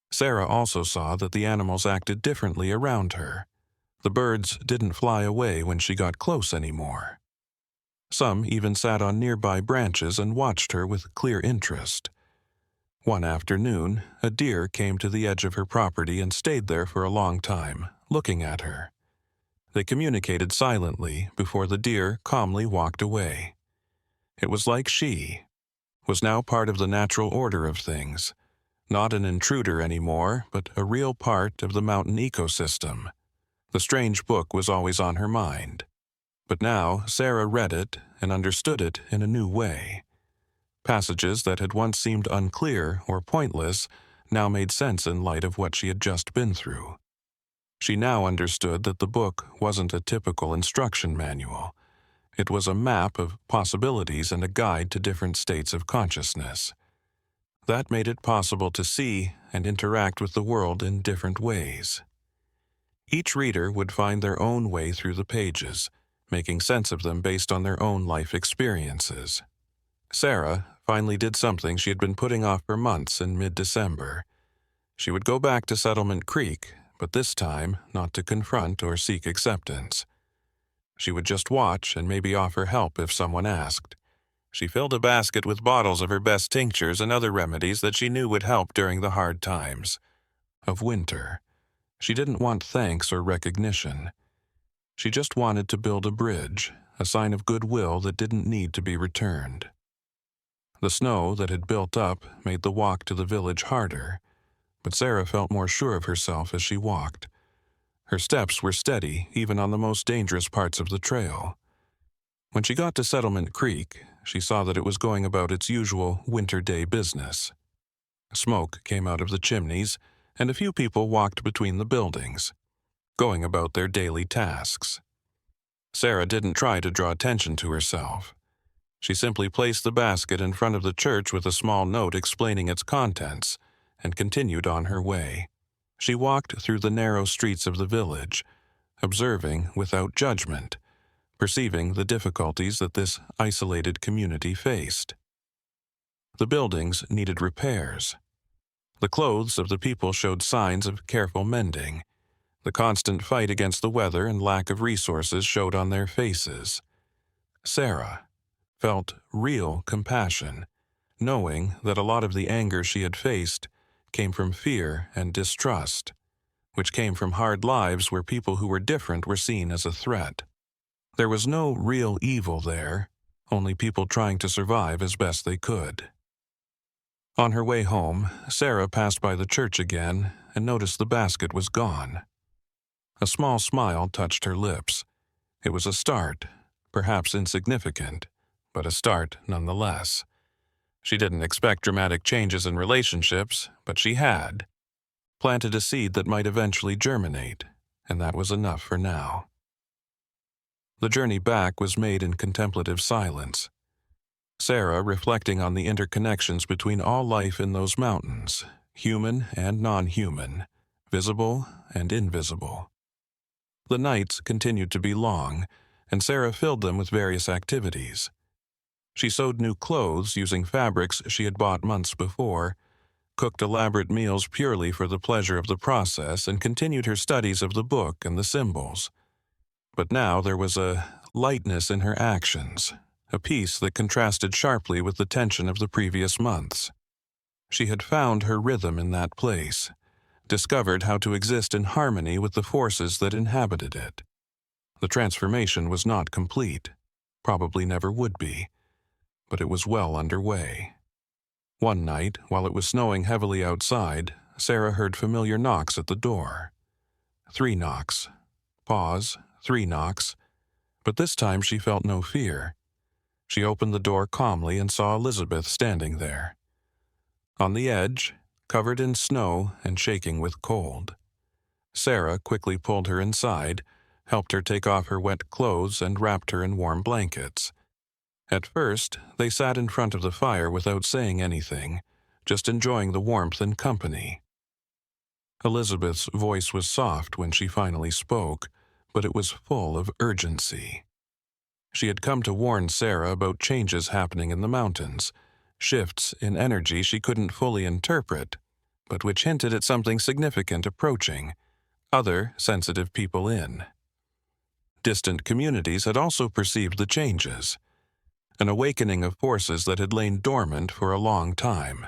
Sarah also saw that the animals acted differently around her. The birds didn't fly away when she got close anymore. Some even sat on nearby branches and watched her with clear interest. One afternoon, a deer came to the edge of her property and stayed there for a long time, looking at her. They communicated silently before the deer calmly walked away. It was like she was now part of the natural order of things, not an intruder anymore, but a real part of the mountain ecosystem. The strange book was always on her mind, But now Sarah read it and understood it in a new way. Passages that had once seemed unclear or pointless now made sense in light of what she had just been through. She now understood that the book wasn't a typical instruction manual. It was a map of possibilities and a guide to different states of consciousness. That made it possible to see and interact with the world in different ways. Each reader would find their own way through the pages, making sense of them based on their own life experiences. Sarah finally did something she had been putting off for months in mid-December. She would go back to Settlement Creek, but this time not to confront or seek acceptance. She would just watch and maybe offer help if someone asked. She filled a basket with bottles of her best tinctures and other remedies that she knew would help during the hard times of winter. She didn't want thanks or recognition. She just wanted to build a bridge, a sign of goodwill that didn't need to be returned. The snow that had built up made the walk to the village harder, but Sarah felt more sure of herself as she walked. Her steps were steady even on the most dangerous parts of the trail. When she got to Settlement Creek, she saw that it was going about its usual winter day business. Smoke came out of the chimneys, and a few people walked between the buildings, going about their daily tasks. Sarah didn't try to draw attention to herself. She simply placed the basket in front of the church with a small note explaining its contents, and continued on her way. She walked through the narrow streets of the village, observing without judgment, perceiving the difficulties that this isolated community faced. The buildings needed repairs. The clothes of the people showed signs of careful mending. The constant fight against the weather and lack of resources showed on their faces. Sarah felt real compassion, knowing that a lot of the anger she had faced came from fear and distrust, which came from hard lives where people who were different were seen as a threat. There was no real evil there, only people trying to survive as best they could. On her way home, Sarah passed by the church again and noticed the basket was gone. A small smile touched her lips. It was a start, perhaps insignificant, but a start nonetheless. She didn't expect dramatic changes in relationships, but she had planted a seed that might eventually germinate, and that was enough for now. The journey back was made in contemplative silence. Sarah reflecting on the interconnections between all life in those mountains, human and non-human, visible and invisible. The nights continued to be long, and Sarah filled them with various activities. She sewed new clothes using fabrics she had bought months before, cooked elaborate meals purely for the pleasure of the process, and continued her studies of the book and the symbols. But now there was a lightness in her actions, a peace that contrasted sharply with the tension of the previous months. She had found her rhythm in that place, discovered how to exist in harmony with the forces that inhabited it. The transformation was not complete, probably never would be, but it was well underway. One night, while it was snowing heavily outside, Sarah heard familiar knocks at the door. 3 knocks. Pause, 3 knocks. But this time she felt no fear. She opened the door calmly and saw Elizabeth standing there. On the edge, covered in snow and shaking with cold. Sarah quickly pulled her inside, helped her take off her wet clothes, and wrapped her in warm blankets. At first, they sat in front of the fire without saying anything, just enjoying the warmth and company. Elizabeth's voice was soft when she finally spoke, but it was full of urgency. She had come to warn Sarah about changes happening in the mountains, shifts in energy she couldn't fully interpret, but which hinted at something significant approaching, other sensitive people in. Distant communities had also perceived the changes, an awakening of forces that had lain dormant for a long time.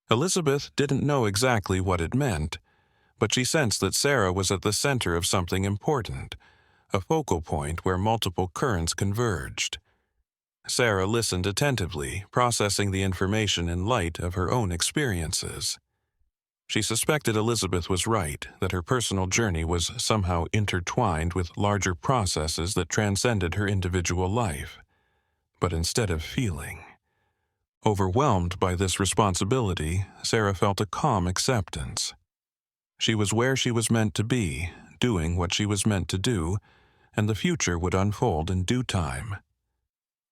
Elizabeth didn't know exactly what it meant, but she sensed that Sarah was at the center of something important, a focal point where multiple currents converged. Sarah listened attentively, processing the information in light of her own experiences. She suspected Elizabeth was right, that her personal journey was somehow intertwined with larger processes that transcended her individual life. But instead of feeling overwhelmed by this responsibility, Sarah felt a calm acceptance. She was where she was meant to be, doing what she was meant to do, and the future would unfold in due time.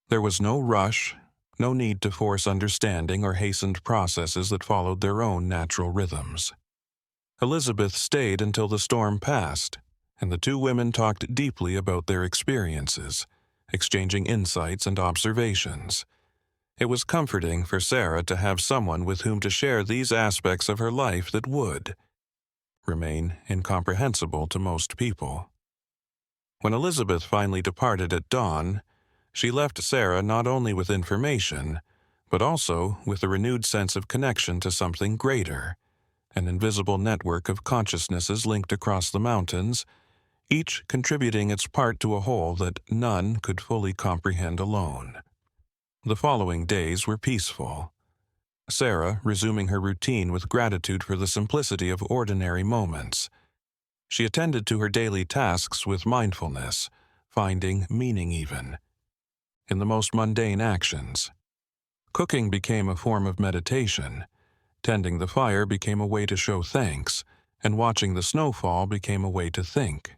There was no rush, no need to force understanding or hastened processes that followed their own natural rhythms. Elizabeth stayed until the storm passed, and the two women talked deeply about their experiences, exchanging insights and observations. It was comforting for Sarah to have someone with whom to share these aspects of her life that would remain incomprehensible to most people. When Elizabeth finally departed at dawn, she left Sarah not only with information, but also with a renewed sense of connection to something greater, an invisible network of consciousnesses linked across the mountains, each contributing its part to a whole that none could fully comprehend alone. The following days were peaceful. Sarah resuming her routine with gratitude for the simplicity of ordinary moments. She attended to her daily tasks with mindfulness, finding meaning even in the most mundane actions. Cooking became a form of meditation, tending the fire became a way to show thanks, and watching the snowfall became a way to think.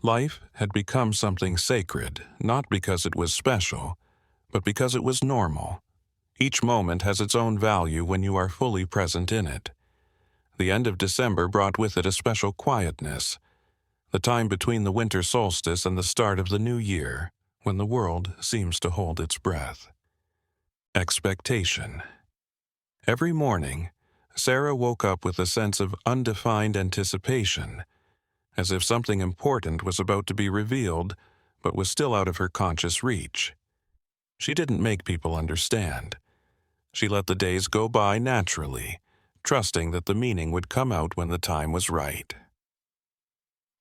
Life had become something sacred, not because it was special, but because it was normal. Each moment has its own value when you are fully present in it. The end of December brought with it a special quietness, the time between the winter solstice and the start of the new year, when the world seems to hold its breath. Expectation. Every morning, Sarah woke up with a sense of undefined anticipation, as if something important was about to be revealed, but was still out of her conscious reach. She didn't make people understand. She let the days go by naturally, trusting that the meaning would come out when the time was right.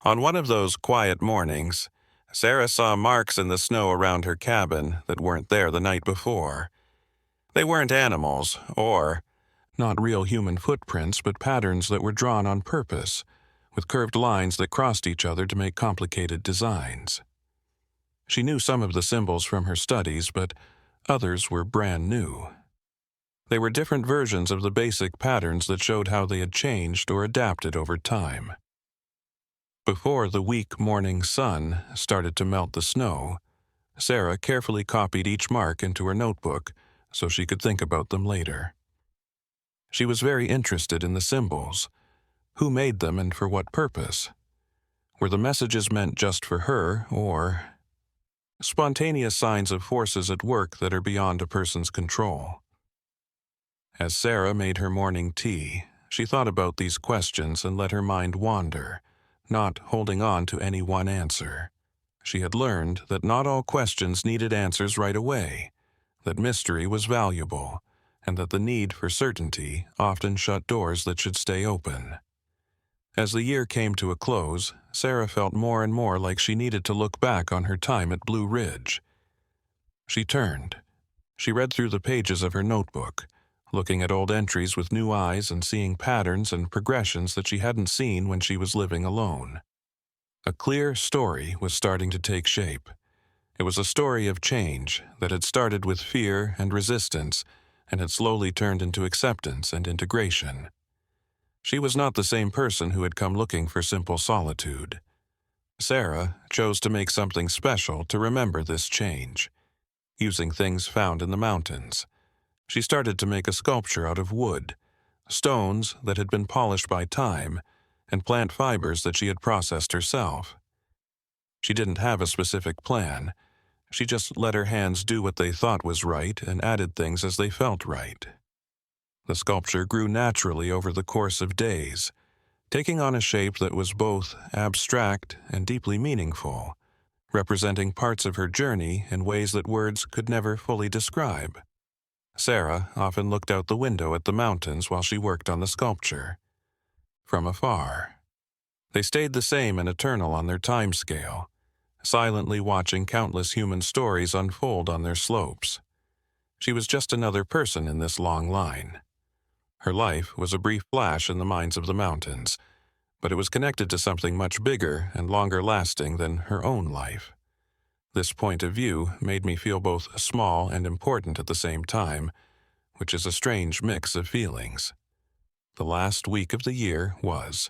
On one of those quiet mornings, Sarah saw marks in the snow around her cabin that weren't there the night before. They weren't animals, or not real human footprints, but patterns that were drawn on purpose, with curved lines that crossed each other to make complicated designs. She knew some of the symbols from her studies, but others were brand new. They were different versions of the basic patterns that showed how they had changed or adapted over time. Before the weak morning sun started to melt the snow, Sarah carefully copied each mark into her notebook so she could think about them later. She was very interested in the symbols. Who made them and for what purpose? Were the messages meant just for her, or spontaneous signs of forces at work that are beyond a person's control? As Sarah made her morning tea, she thought about these questions and let her mind wander, not holding on to any one answer. She had learned that not all questions needed answers right away, that mystery was valuable, and that the need for certainty often shut doors that should stay open. As the year came to a close, Sarah felt more and more like she needed to look back on her time at Blue Ridge. She turned. She read through the pages of her notebook, looking at old entries with new eyes and seeing patterns and progressions that she hadn't seen when she was living alone. A clear story was starting to take shape. It was a story of change that had started with fear and resistance and had slowly turned into acceptance and integration. She was not the same person who had come looking for simple solitude. Sarah chose to make something special to remember this change. Using things found in the mountains, she started to make a sculpture out of wood, stones that had been polished by time, and plant fibers that she had processed herself. She didn't have a specific plan. She just let her hands do what they thought was right and added things as they felt right. The sculpture grew naturally over the course of days, taking on a shape that was both abstract and deeply meaningful, representing parts of her journey in ways that words could never fully describe. Sarah often looked out the window at the mountains while she worked on the sculpture. From afar, they stayed the same and eternal on their time scale, silently watching countless human stories unfold on their slopes. She was just another person in this long line. Her life was a brief flash in the mines of the mountains, but it was connected to something much bigger and longer lasting than her own life. This point of view made me feel both small and important at the same time, which is a strange mix of feelings. The last week of the year was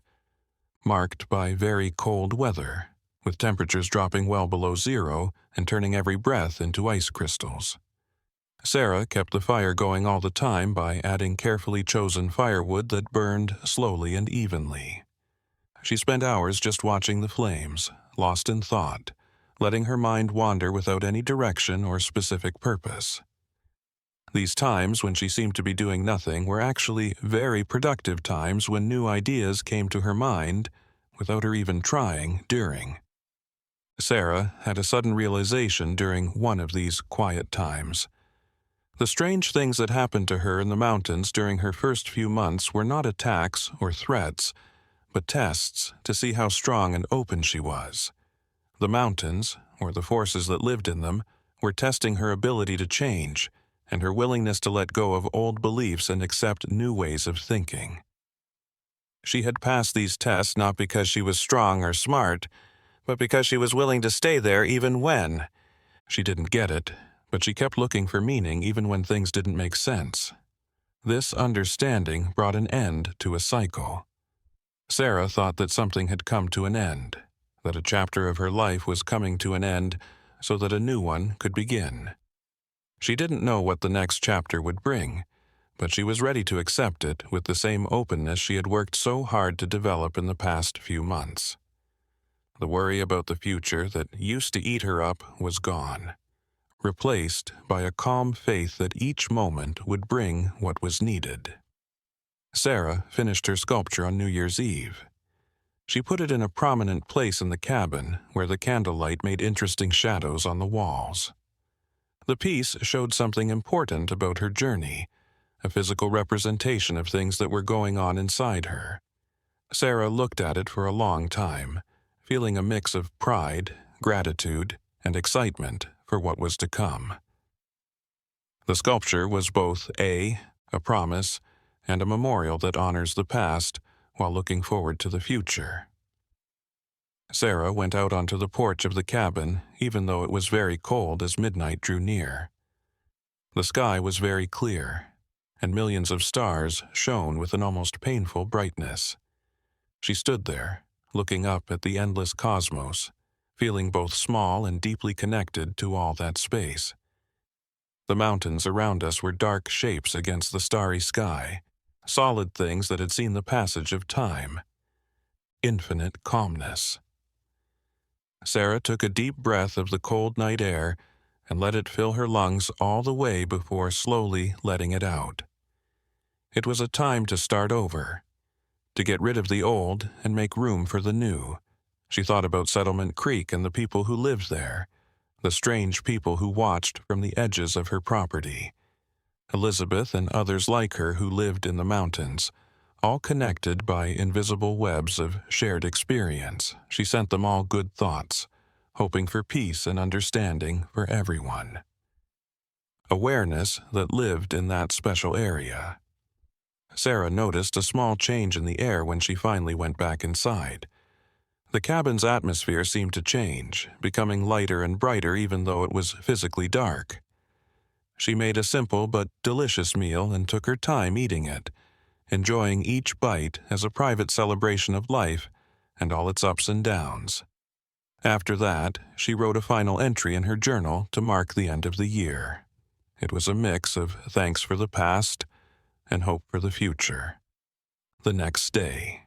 marked by very cold weather, with temperatures dropping well below zero and turning every breath into ice crystals. Sarah kept the fire going all the time by adding carefully chosen firewood that burned slowly and evenly. She spent hours just watching the flames, lost in thought, letting her mind wander without any direction or specific purpose. These times when she seemed to be doing nothing were actually very productive times when new ideas came to her mind without her even trying during. Sarah had a sudden realization during one of these quiet times. The strange things that happened to her in the mountains during her first few months were not attacks or threats, but tests to see how strong and open she was. The mountains, or the forces that lived in them, were testing her ability to change and her willingness to let go of old beliefs and accept new ways of thinking. She had passed these tests not because she was strong or smart, but because she was willing to stay there even when she didn't get it, but she kept looking for meaning even when things didn't make sense. This understanding brought an end to a cycle. Sarah thought that something had come to an end, that a chapter of her life was coming to an end so that a new one could begin. She didn't know what the next chapter would bring, but she was ready to accept it with the same openness she had worked so hard to develop in the past few months. The worry about the future that used to eat her up was gone, replaced by a calm faith that each moment would bring what was needed. Sarah finished her sculpture on New Year's Eve. She put it in a prominent place in the cabin where the candlelight made interesting shadows on the walls. The piece showed something important about her journey, a physical representation of things that were going on inside her. Sarah looked at it for a long time, feeling a mix of pride, gratitude, and excitement for what was to come. The sculpture was both a promise, and a memorial that honors the past while looking forward to the future. Sarah went out onto the porch of the cabin, even though it was very cold as midnight drew near. The sky was very clear, and millions of stars shone with an almost painful brightness. She stood there, looking up at the endless cosmos, feeling both small and deeply connected to all that space. The mountains around us were dark shapes against the starry sky, solid things that had seen the passage of time. Infinite calmness. Sarah took a deep breath of the cold night air and let it fill her lungs all the way before slowly letting it out. It was a time to start over, to get rid of the old and make room for the new. She thought about Settlement Creek and the people who lived there, the strange people who watched from the edges of her property. Elizabeth and others like her who lived in the mountains, all connected by invisible webs of shared experience. She sent them all good thoughts, hoping for peace and understanding for everyone. Awareness that lived in that special area. Sarah noticed a small change in the air when she finally went back inside. The cabin's atmosphere seemed to change, becoming lighter and brighter even though it was physically dark. She made a simple but delicious meal and took her time eating it, enjoying each bite as a private celebration of life and all its ups and downs. After that, she wrote a final entry in her journal to mark the end of the year. It was a mix of thanks for the past and hope for the future. The next day.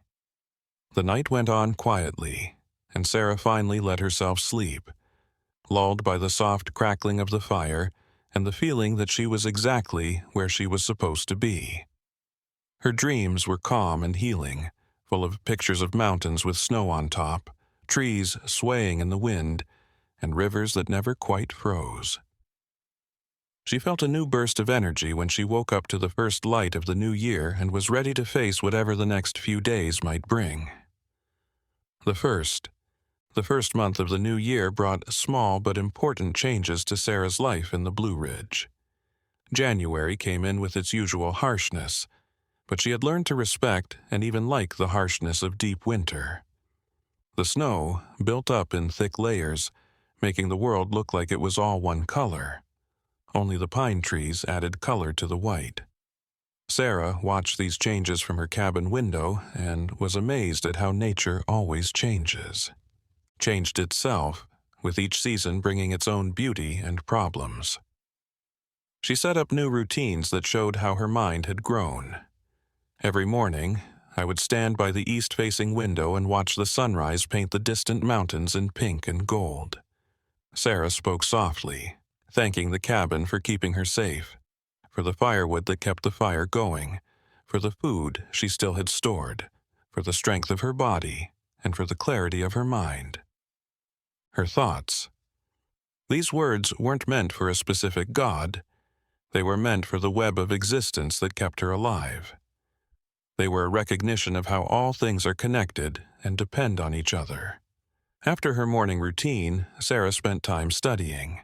The night went on quietly, and Sarah finally let herself sleep, lulled by the soft crackling of the fire and the feeling that she was exactly where she was supposed to be. Her dreams were calm and healing, full of pictures of mountains with snow on top, trees swaying in the wind, and rivers that never quite froze. She felt a new burst of energy when she woke up to the first light of the new year and was ready to face whatever the next few days might bring. The first month of the new year brought small but important changes to Sarah's life in the Blue Ridge. January came in with its usual harshness, but she had learned to respect and even like the harshness of deep winter. The snow built up in thick layers, making the world look like it was all one color. Only the pine trees added color to the white. Sarah watched these changes from her cabin window and was amazed at how nature always changes. Changed itself, with each season bringing its own beauty and problems. She set up new routines that showed how her mind had grown. Every morning, I would stand by the east-facing window and watch the sunrise paint the distant mountains in pink and gold. Sarah spoke softly, thanking the cabin for keeping her safe, for the firewood that kept the fire going, for the food she still had stored, for the strength of her body, and for the clarity of her mind. Her thoughts. These words weren't meant for a specific god. They were meant for the web of existence that kept her alive. They were a recognition of how all things are connected and depend on each other. After her morning routine, Sarah spent time studying.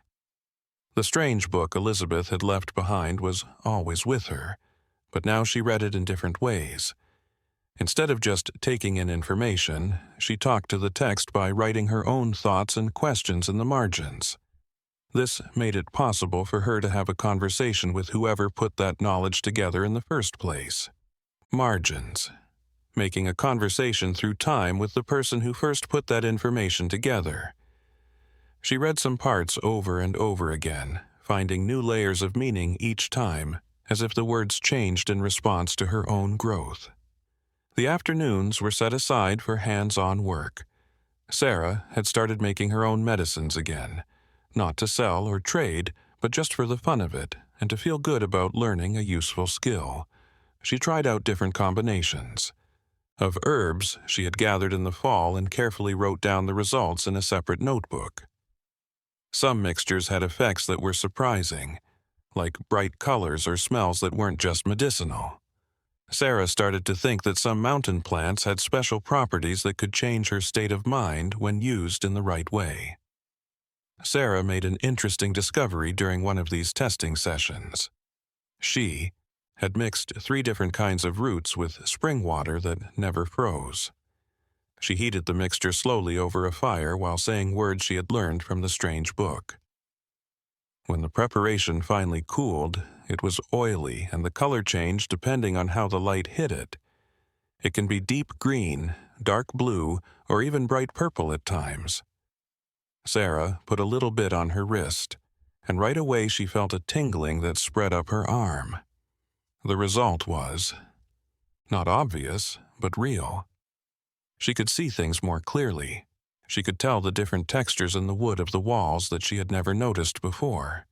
The strange book Elizabeth had left behind was always with her, but now she read it in different ways. Instead of just taking in information, she talked to the text by writing her own thoughts and questions in the margins. This made it possible for her to have a conversation with whoever put that knowledge together in the first place. Margins. Making a conversation through time with the person who first put that information together. She read some parts over and over again, finding new layers of meaning each time, as if the words changed in response to her own growth. The afternoons were set aside for hands-on work. Sarah had started making her own medicines again, not to sell or trade, but just for the fun of it, and to feel good about learning a useful skill. She tried out different combinations. Of herbs she had gathered in the fall and carefully wrote down the results in a separate notebook. Some mixtures had effects that were surprising, like bright colors or smells that weren't just medicinal. Sarah started to think that some mountain plants had special properties that could change her state of mind when used in the right way. Sarah made an interesting discovery during one of these testing sessions. She had mixed 3 different kinds of roots with spring water that never froze. She heated the mixture slowly over a fire while saying words she had learned from the strange book. When the preparation finally cooled, it was oily and the color changed depending on how the light hit it. It can be deep green, dark blue, or even bright purple at times. Sarah put a little bit on her wrist, and right away she felt a tingling that spread up her arm. The result was not obvious, but real. She could see things more clearly. She could tell the different textures in the wood of the walls that she had never noticed before.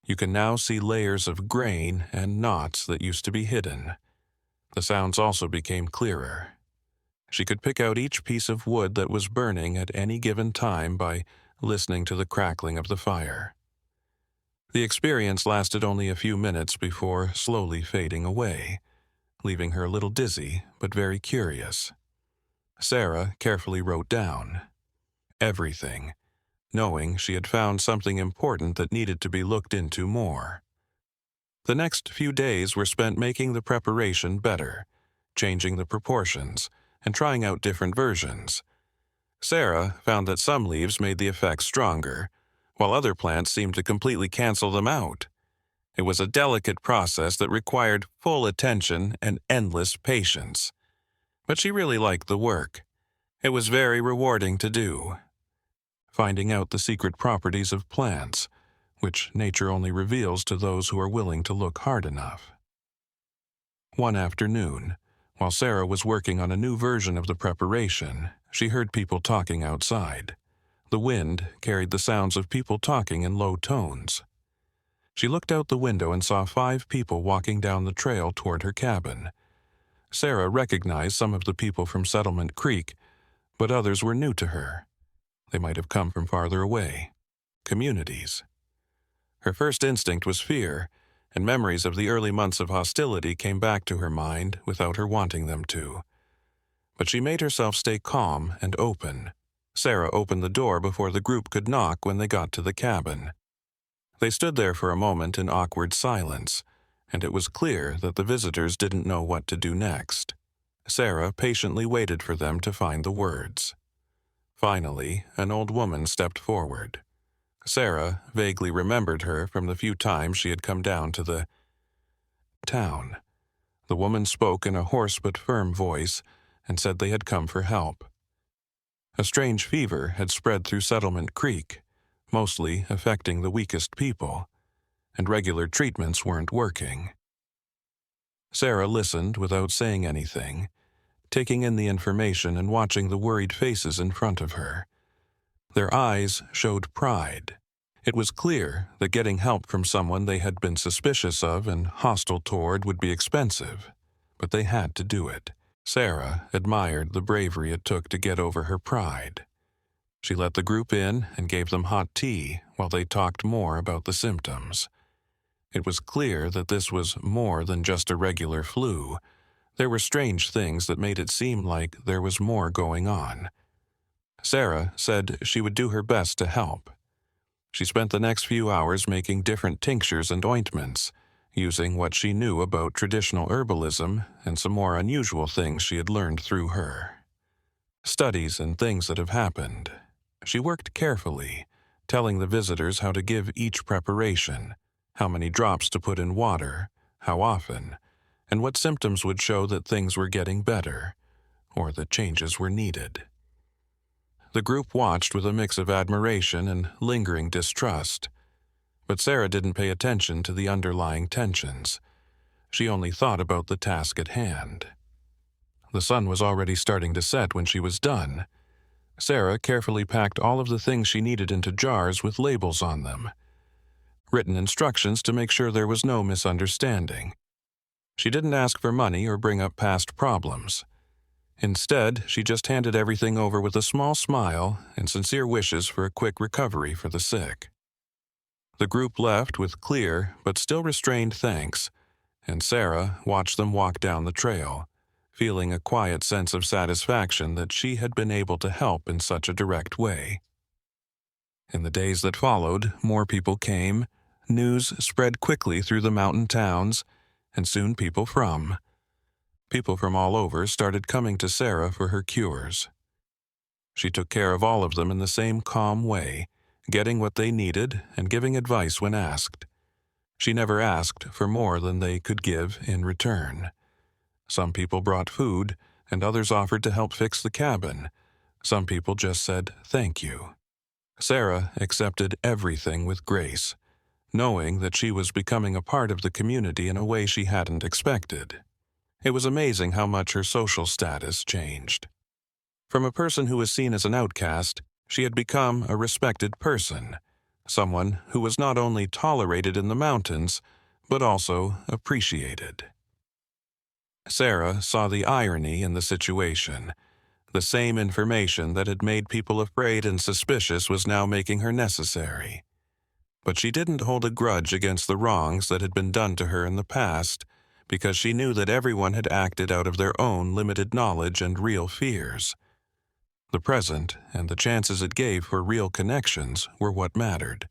You can now see layers of grain and knots that used to be hidden. The sounds also became clearer. She could pick out each piece of wood that was burning at any given time by listening to the crackling of the fire. The experience lasted only a few minutes before slowly fading away, leaving her a little dizzy but very curious. Sarah carefully wrote down everything, knowing she had found something important that needed to be looked into more. The next few days were spent making the preparation better, changing the proportions, and trying out different versions. Sarah found that some leaves made the effects stronger, while other plants seemed to completely cancel them out. It was a delicate process that required full attention and endless patience. But she really liked the work. It was very rewarding to do. Finding out the secret properties of plants, which nature only reveals to those who are willing to look hard enough. One afternoon, while Sarah was working on a new version of the preparation, she heard people talking outside. The wind carried the sounds of people talking in low tones. She looked out the window and saw 5 people walking down the trail toward her cabin. Sarah recognized some of the people from Settlement Creek, but others were new to her. They might have come from farther away. Communities. Her first instinct was fear, and memories of the early months of hostility came back to her mind without her wanting them to. But she made herself stay calm and open. Sarah opened the door before the group could knock when they got to the cabin. They stood there for a moment in awkward silence, and it was clear that the visitors didn't know what to do next. Sarah patiently waited for them to find the words. Finally, an old woman stepped forward. Sarah vaguely remembered her from the few times she had come down to the town. The woman spoke in a hoarse but firm voice and said they had come for help. A strange fever had spread through Settlement Creek, mostly affecting the weakest people, and regular treatments weren't working. Sarah listened without saying anything, taking in the information and watching the worried faces in front of her. Their eyes showed pride. It was clear that getting help from someone they had been suspicious of and hostile toward would be expensive, but they had to do it. Sarah admired the bravery it took to get over her pride. She let the group in and gave them hot tea while they talked more about the symptoms. It was clear that this was more than just a regular flu. There were strange things that made it seem like there was more going on. Sarah said she would do her best to help. She spent the next few hours making different tinctures and ointments, using what she knew about traditional herbalism and some more unusual things she had learned through her studies and things that have happened. She worked carefully, telling the visitors how to give each preparation, how many drops to put in water, how often, and what symptoms would show that things were getting better, or that changes were needed. The group watched with a mix of admiration and lingering distrust, but Sarah didn't pay attention to the underlying tensions. She only thought about the task at hand. The sun was already starting to set when she was done. Sarah carefully packed all of the things she needed into jars with labels on them, written instructions to make sure there was no misunderstanding. She didn't ask for money or bring up past problems. Instead, she just handed everything over with a small smile and sincere wishes for a quick recovery for the sick. The group left with clear but still restrained thanks, and Sarah watched them walk down the trail, feeling a quiet sense of satisfaction that she had been able to help in such a direct way. In the days that followed, more people came, news spread quickly through the mountain towns, and soon people from all over started coming to Sarah for her cures. She took care of all of them in the same calm way, getting what they needed and giving advice when asked. She never asked for more than they could give in return. Some people brought food, and others offered to help fix the cabin. Some people just said thank you. Sarah accepted everything with grace, knowing that she was becoming a part of the community in a way she hadn't expected. It was amazing how much her social status changed. From a person who was seen as an outcast, she had become a respected person, someone who was not only tolerated in the mountains, but also appreciated. Sarah saw the irony in the situation. The same information that had made people afraid and suspicious was now making her necessary. But she didn't hold a grudge against the wrongs that had been done to her in the past, because she knew that everyone had acted out of their own limited knowledge and real fears. The present and the chances it gave for real connections were what mattered.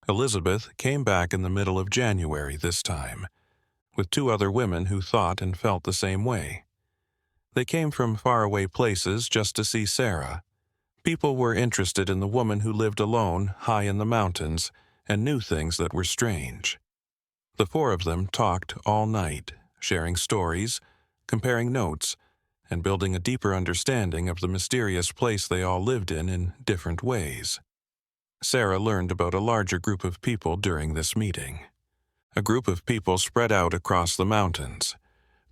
Elizabeth came back in the middle of January this time, with 2 other women who thought and felt the same way. They came from faraway places just to see Sarah. People were interested in the woman who lived alone high in the mountains and knew things that were strange. The 4 of them talked all night, sharing stories, comparing notes, and building a deeper understanding of the mysterious place they all lived in different ways. Sarah learned about a larger group of people during this meeting. A group of people spread out across the mountains.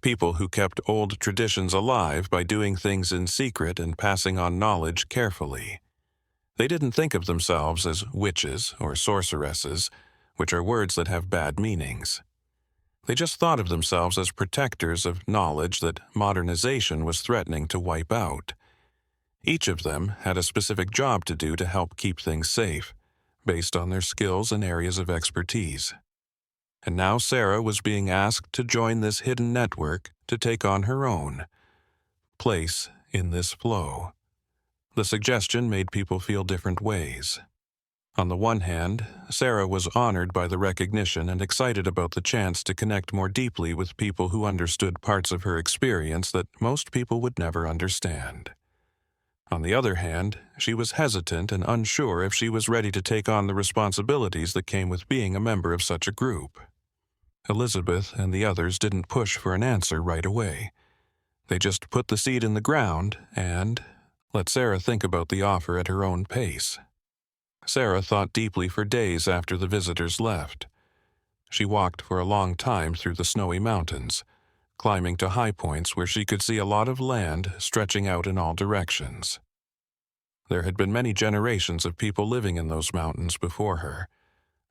People who kept old traditions alive by doing things in secret and passing on knowledge carefully. They didn't think of themselves as witches or sorceresses, which are words that have bad meanings. They just thought of themselves as protectors of knowledge that modernization was threatening to wipe out. Each of them had a specific job to do to help keep things safe, based on their skills and areas of expertise. And now Sarah was being asked to join this hidden network to take on her own place in this flow. The suggestion made people feel different ways. On the one hand, Sarah was honored by the recognition and excited about the chance to connect more deeply with people who understood parts of her experience that most people would never understand. On the other hand, she was hesitant and unsure if she was ready to take on the responsibilities that came with being a member of such a group. Elizabeth and the others didn't push for an answer right away. They just put the seed in the ground and let Sarah think about the offer at her own pace. Sarah thought deeply for days after the visitors left. She walked for a long time through the snowy mountains, climbing to high points where she could see a lot of land stretching out in all directions. There had been many generations of people living in those mountains before her.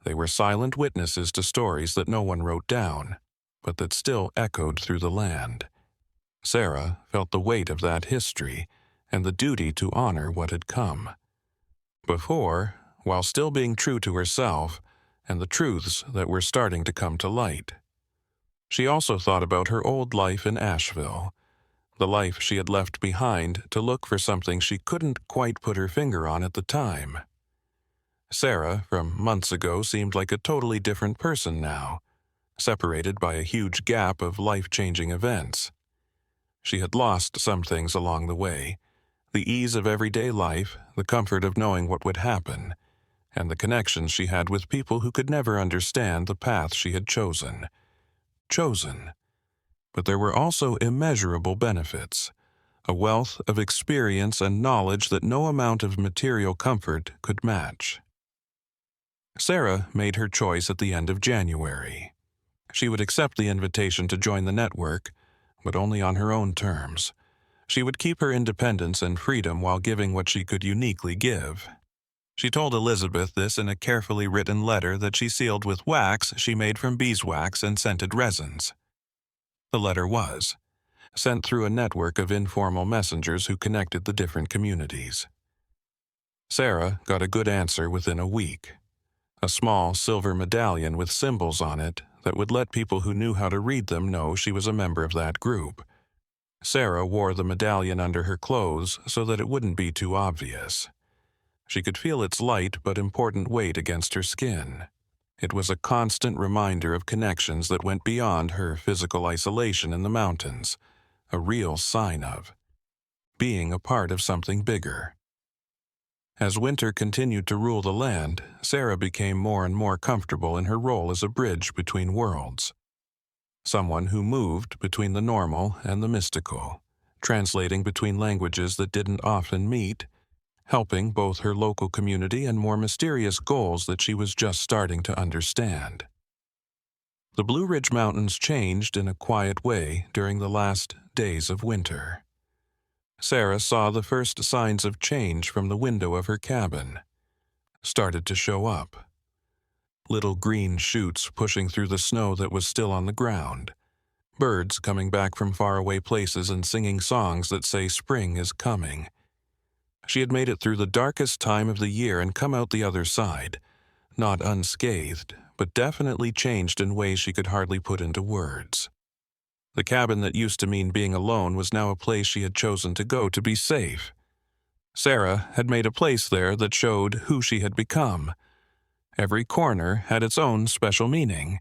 They were silent witnesses to stories that no one wrote down, but that still echoed through the land. Sarah felt the weight of that history and the duty to honor what had come. Before, while still being true to herself and the truths that were starting to come to light. She also thought about her old life in Asheville, the life she had left behind to look for something she couldn't quite put her finger on at the time. Sarah, from months ago, seemed like a totally different person now, separated by a huge gap of life-changing events. She had lost some things along the way, the ease of everyday life, the comfort of knowing what would happen, and the connections she had with people who could never understand the path she had chosen. But there were also immeasurable benefits, a wealth of experience and knowledge that no amount of material comfort could match. Sarah made her choice at the end of January. She would accept the invitation to join the network, but only on her own terms. She would keep her independence and freedom while giving what she could uniquely give. She told Elizabeth this in a carefully written letter that she sealed with wax she made from beeswax and scented resins. The letter was sent through a network of informal messengers who connected the different communities. Sarah got a good answer within a week. A small silver medallion with symbols on it that would let people who knew how to read them know she was a member of that group. Sarah wore the medallion under her clothes so that it wouldn't be too obvious. She could feel its light but important weight against her skin. It was a constant reminder of connections that went beyond her physical isolation in the mountains, a real sign of being a part of something bigger. As winter continued to rule the land, Sarah became more and more comfortable in her role as a bridge between worlds. Someone who moved between the normal and the mystical, translating between languages that didn't often meet, helping both her local community and more mysterious goals that she was just starting to understand. The Blue Ridge Mountains changed in a quiet way during the last days of winter. Sarah saw the first signs of change from the window of her cabin. Started to show up. Little green shoots pushing through the snow that was still on the ground. Birds coming back from faraway places and singing songs that say spring is coming. She had made it through the darkest time of the year and come out the other side, not unscathed, but definitely changed in ways she could hardly put into words. The cabin that used to mean being alone was now a place she had chosen to go to be safe. Sarah had made a place there that showed who she had become. Every corner had its own special meaning,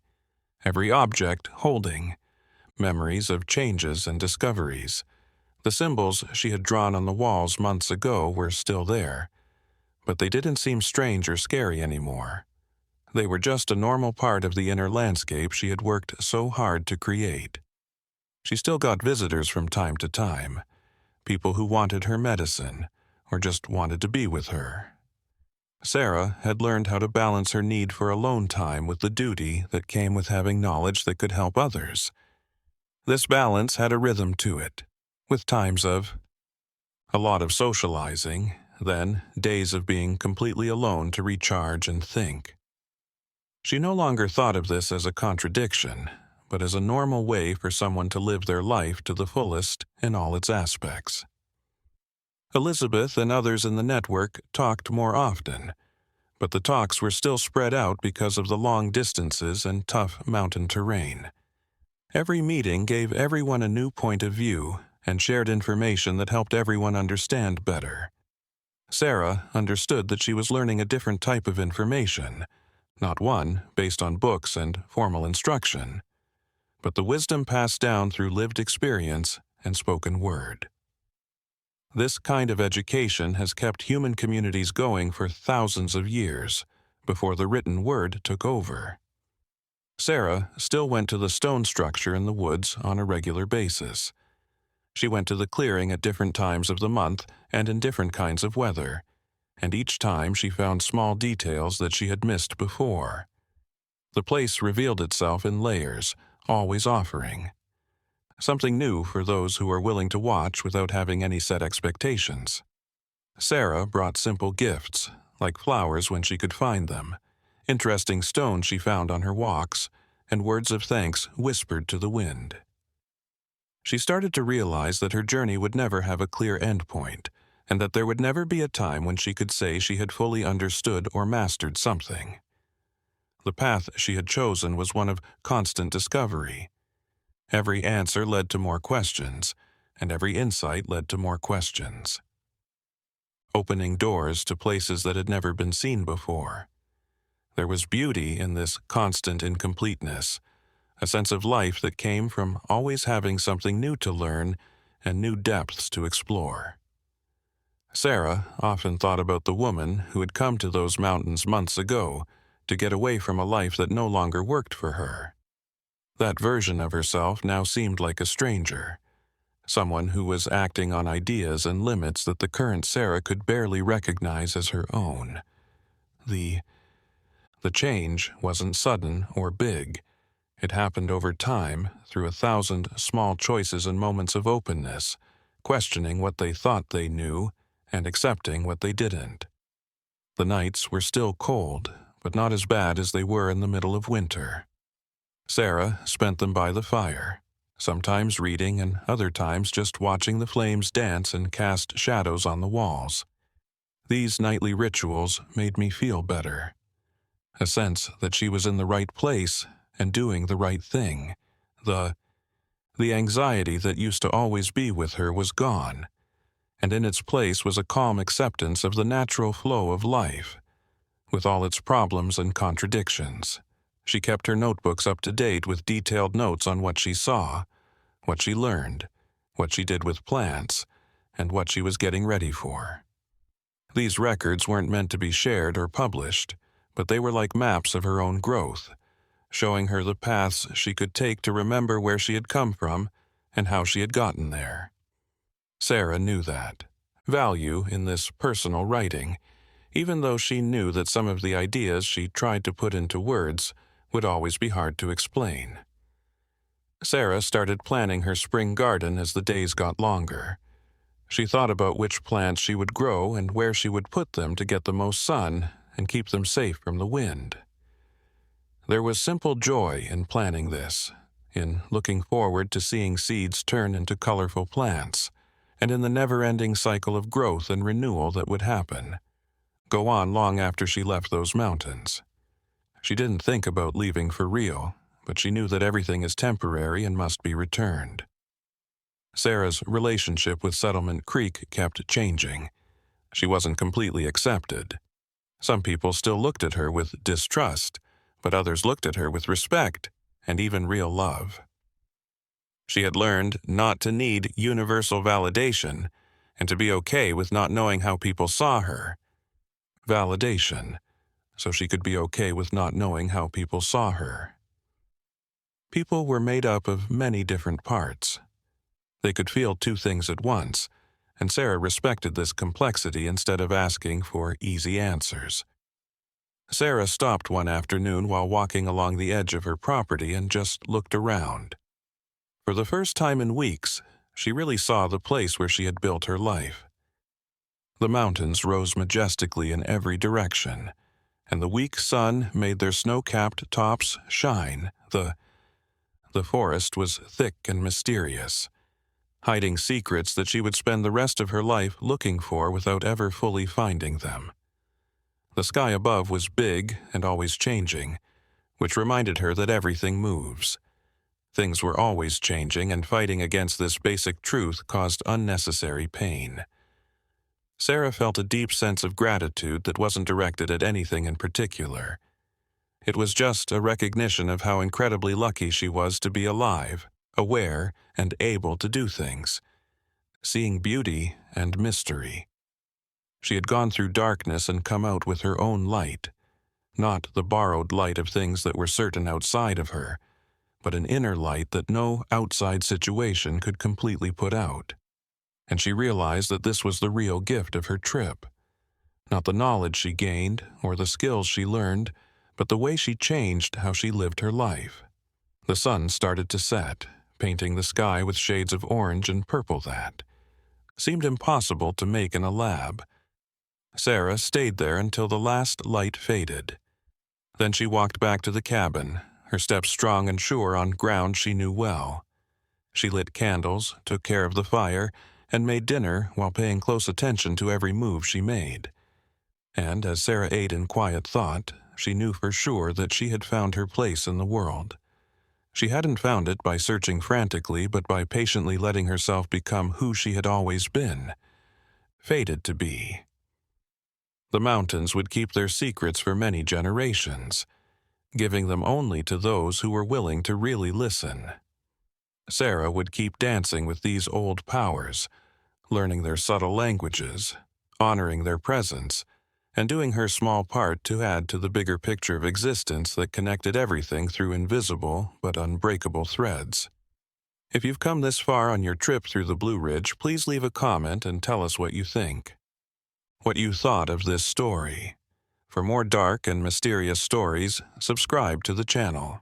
every object holding memories of changes and discoveries. The symbols she had drawn on the walls months ago were still there, but they didn't seem strange or scary anymore. They were just a normal part of the inner landscape she had worked so hard to create. She still got visitors from time to time, people who wanted her medicine or just wanted to be with her. Sarah had learned how to balance her need for alone time with the duty that came with having knowledge that could help others. This balance had a rhythm to it, with times of a lot of socializing, then days of being completely alone to recharge and think. She no longer thought of this as a contradiction, but as a normal way for someone to live their life to the fullest in all its aspects. Elizabeth and others in the network talked more often, but the talks were still spread out because of the long distances and tough mountain terrain. Every meeting gave everyone a new point of view and shared information that helped everyone understand better. Sarah understood that she was learning a different type of information, not one based on books and formal instruction, but the wisdom passed down through lived experience and spoken word. This kind of education has kept human communities going for thousands of years before the written word took over. Sarah still went to the stone structure in the woods on a regular basis. She went to the clearing at different times of the month and in different kinds of weather, and each time she found small details that she had missed before. The place revealed itself in layers, always offering something new for those who are willing to watch without having any set expectations. Sarah brought simple gifts, like flowers when she could find them, interesting stones she found on her walks, and words of thanks whispered to the wind. She started to realize that her journey would never have a clear endpoint, and that there would never be a time when she could say she had fully understood or mastered something. The path she had chosen was one of constant discovery. Every answer led to more questions, and every insight led to more questions, opening doors to places that had never been seen before. There was beauty in this constant incompleteness, a sense of life that came from always having something new to learn and new depths to explore. Sarah often thought about the woman who had come to those mountains months ago to get away from a life that no longer worked for her. That version of herself now seemed like a stranger, someone who was acting on ideas and limits that the current Sarah could barely recognize as her own. The change wasn't sudden or big. It happened over time, through 1,000 small choices and moments of openness, questioning what they thought they knew and accepting what they didn't. The nights were still cold, but not as bad as they were in the middle of winter. Sarah spent them by the fire, sometimes reading and other times just watching the flames dance and cast shadows on the walls. These nightly rituals made me feel better. A sense that she was in the right place and doing the right thing. The anxiety that used to always be with her was gone, and in its place was a calm acceptance of the natural flow of life, with all its problems and contradictions. She kept her notebooks up to date with detailed notes on what she saw, what she learned, what she did with plants, and what she was getting ready for. These records weren't meant to be shared or published, but they were like maps of her own growth, showing her the paths she could take to remember where she had come from and how she had gotten there. Sarah knew that value in this personal writing, even though she knew that some of the ideas she tried to put into words would always be hard to explain. Sarah started planning her spring garden as the days got longer. She thought about which plants she would grow and where she would put them to get the most sun and keep them safe from the wind. There was simple joy in planning this, in looking forward to seeing seeds turn into colorful plants, and in the never-ending cycle of growth and renewal that would go on long after she left those mountains. She didn't think about leaving for real, but she knew that everything is temporary and must be returned. Sarah's relationship with Settlement Creek kept changing. She wasn't completely accepted. Some people still looked at her with distrust, but others looked at her with respect and even real love. She had learned not to need universal validation and to be okay with not knowing how people saw her. Validation, so she could be okay with not knowing how people saw her. People were made up of many different parts. They could feel two things at once, and Sarah respected this complexity instead of asking for easy answers. Sarah stopped one afternoon while walking along the edge of her property and just looked around. For the first time in weeks, she really saw the place where she had built her life. The mountains rose majestically in every direction, and the weak sun made their snow-capped tops shine. The forest was thick and mysterious, hiding secrets that she would spend the rest of her life looking for without ever fully finding them. The sky above was big and always changing, which reminded her that everything moves. Things were always changing, and fighting against this basic truth caused unnecessary pain. Sarah felt a deep sense of gratitude that wasn't directed at anything in particular. It was just a recognition of how incredibly lucky she was to be alive, aware, and able to do things, seeing beauty and mystery. She had gone through darkness and come out with her own light, not the borrowed light of things that were certain outside of her, but an inner light that no outside situation could completely put out. And she realized that this was the real gift of her trip. Not the knowledge she gained or the skills she learned, but the way she changed how she lived her life. The sun started to set, painting the sky with shades of orange and purple that seemed impossible to make in a lab. Sarah stayed there until the last light faded. Then she walked back to the cabin, her steps strong and sure on ground she knew well. She lit candles, took care of the fire, and made dinner while paying close attention to every move she made. And as Sarah ate in quiet thought, she knew for sure that she had found her place in the world. She hadn't found it by searching frantically, but by patiently letting herself become who she had always been, fated to be. The mountains would keep their secrets for many generations, giving them only to those who were willing to really listen. Sarah would keep dancing with these old powers, learning their subtle languages, honoring their presence, and doing her small part to add to the bigger picture of existence that connected everything through invisible but unbreakable threads. If you've come this far on your trip through the Blue Ridge, please leave a comment and tell us what you think. What you thought of this story. For more dark and mysterious stories, subscribe to the channel.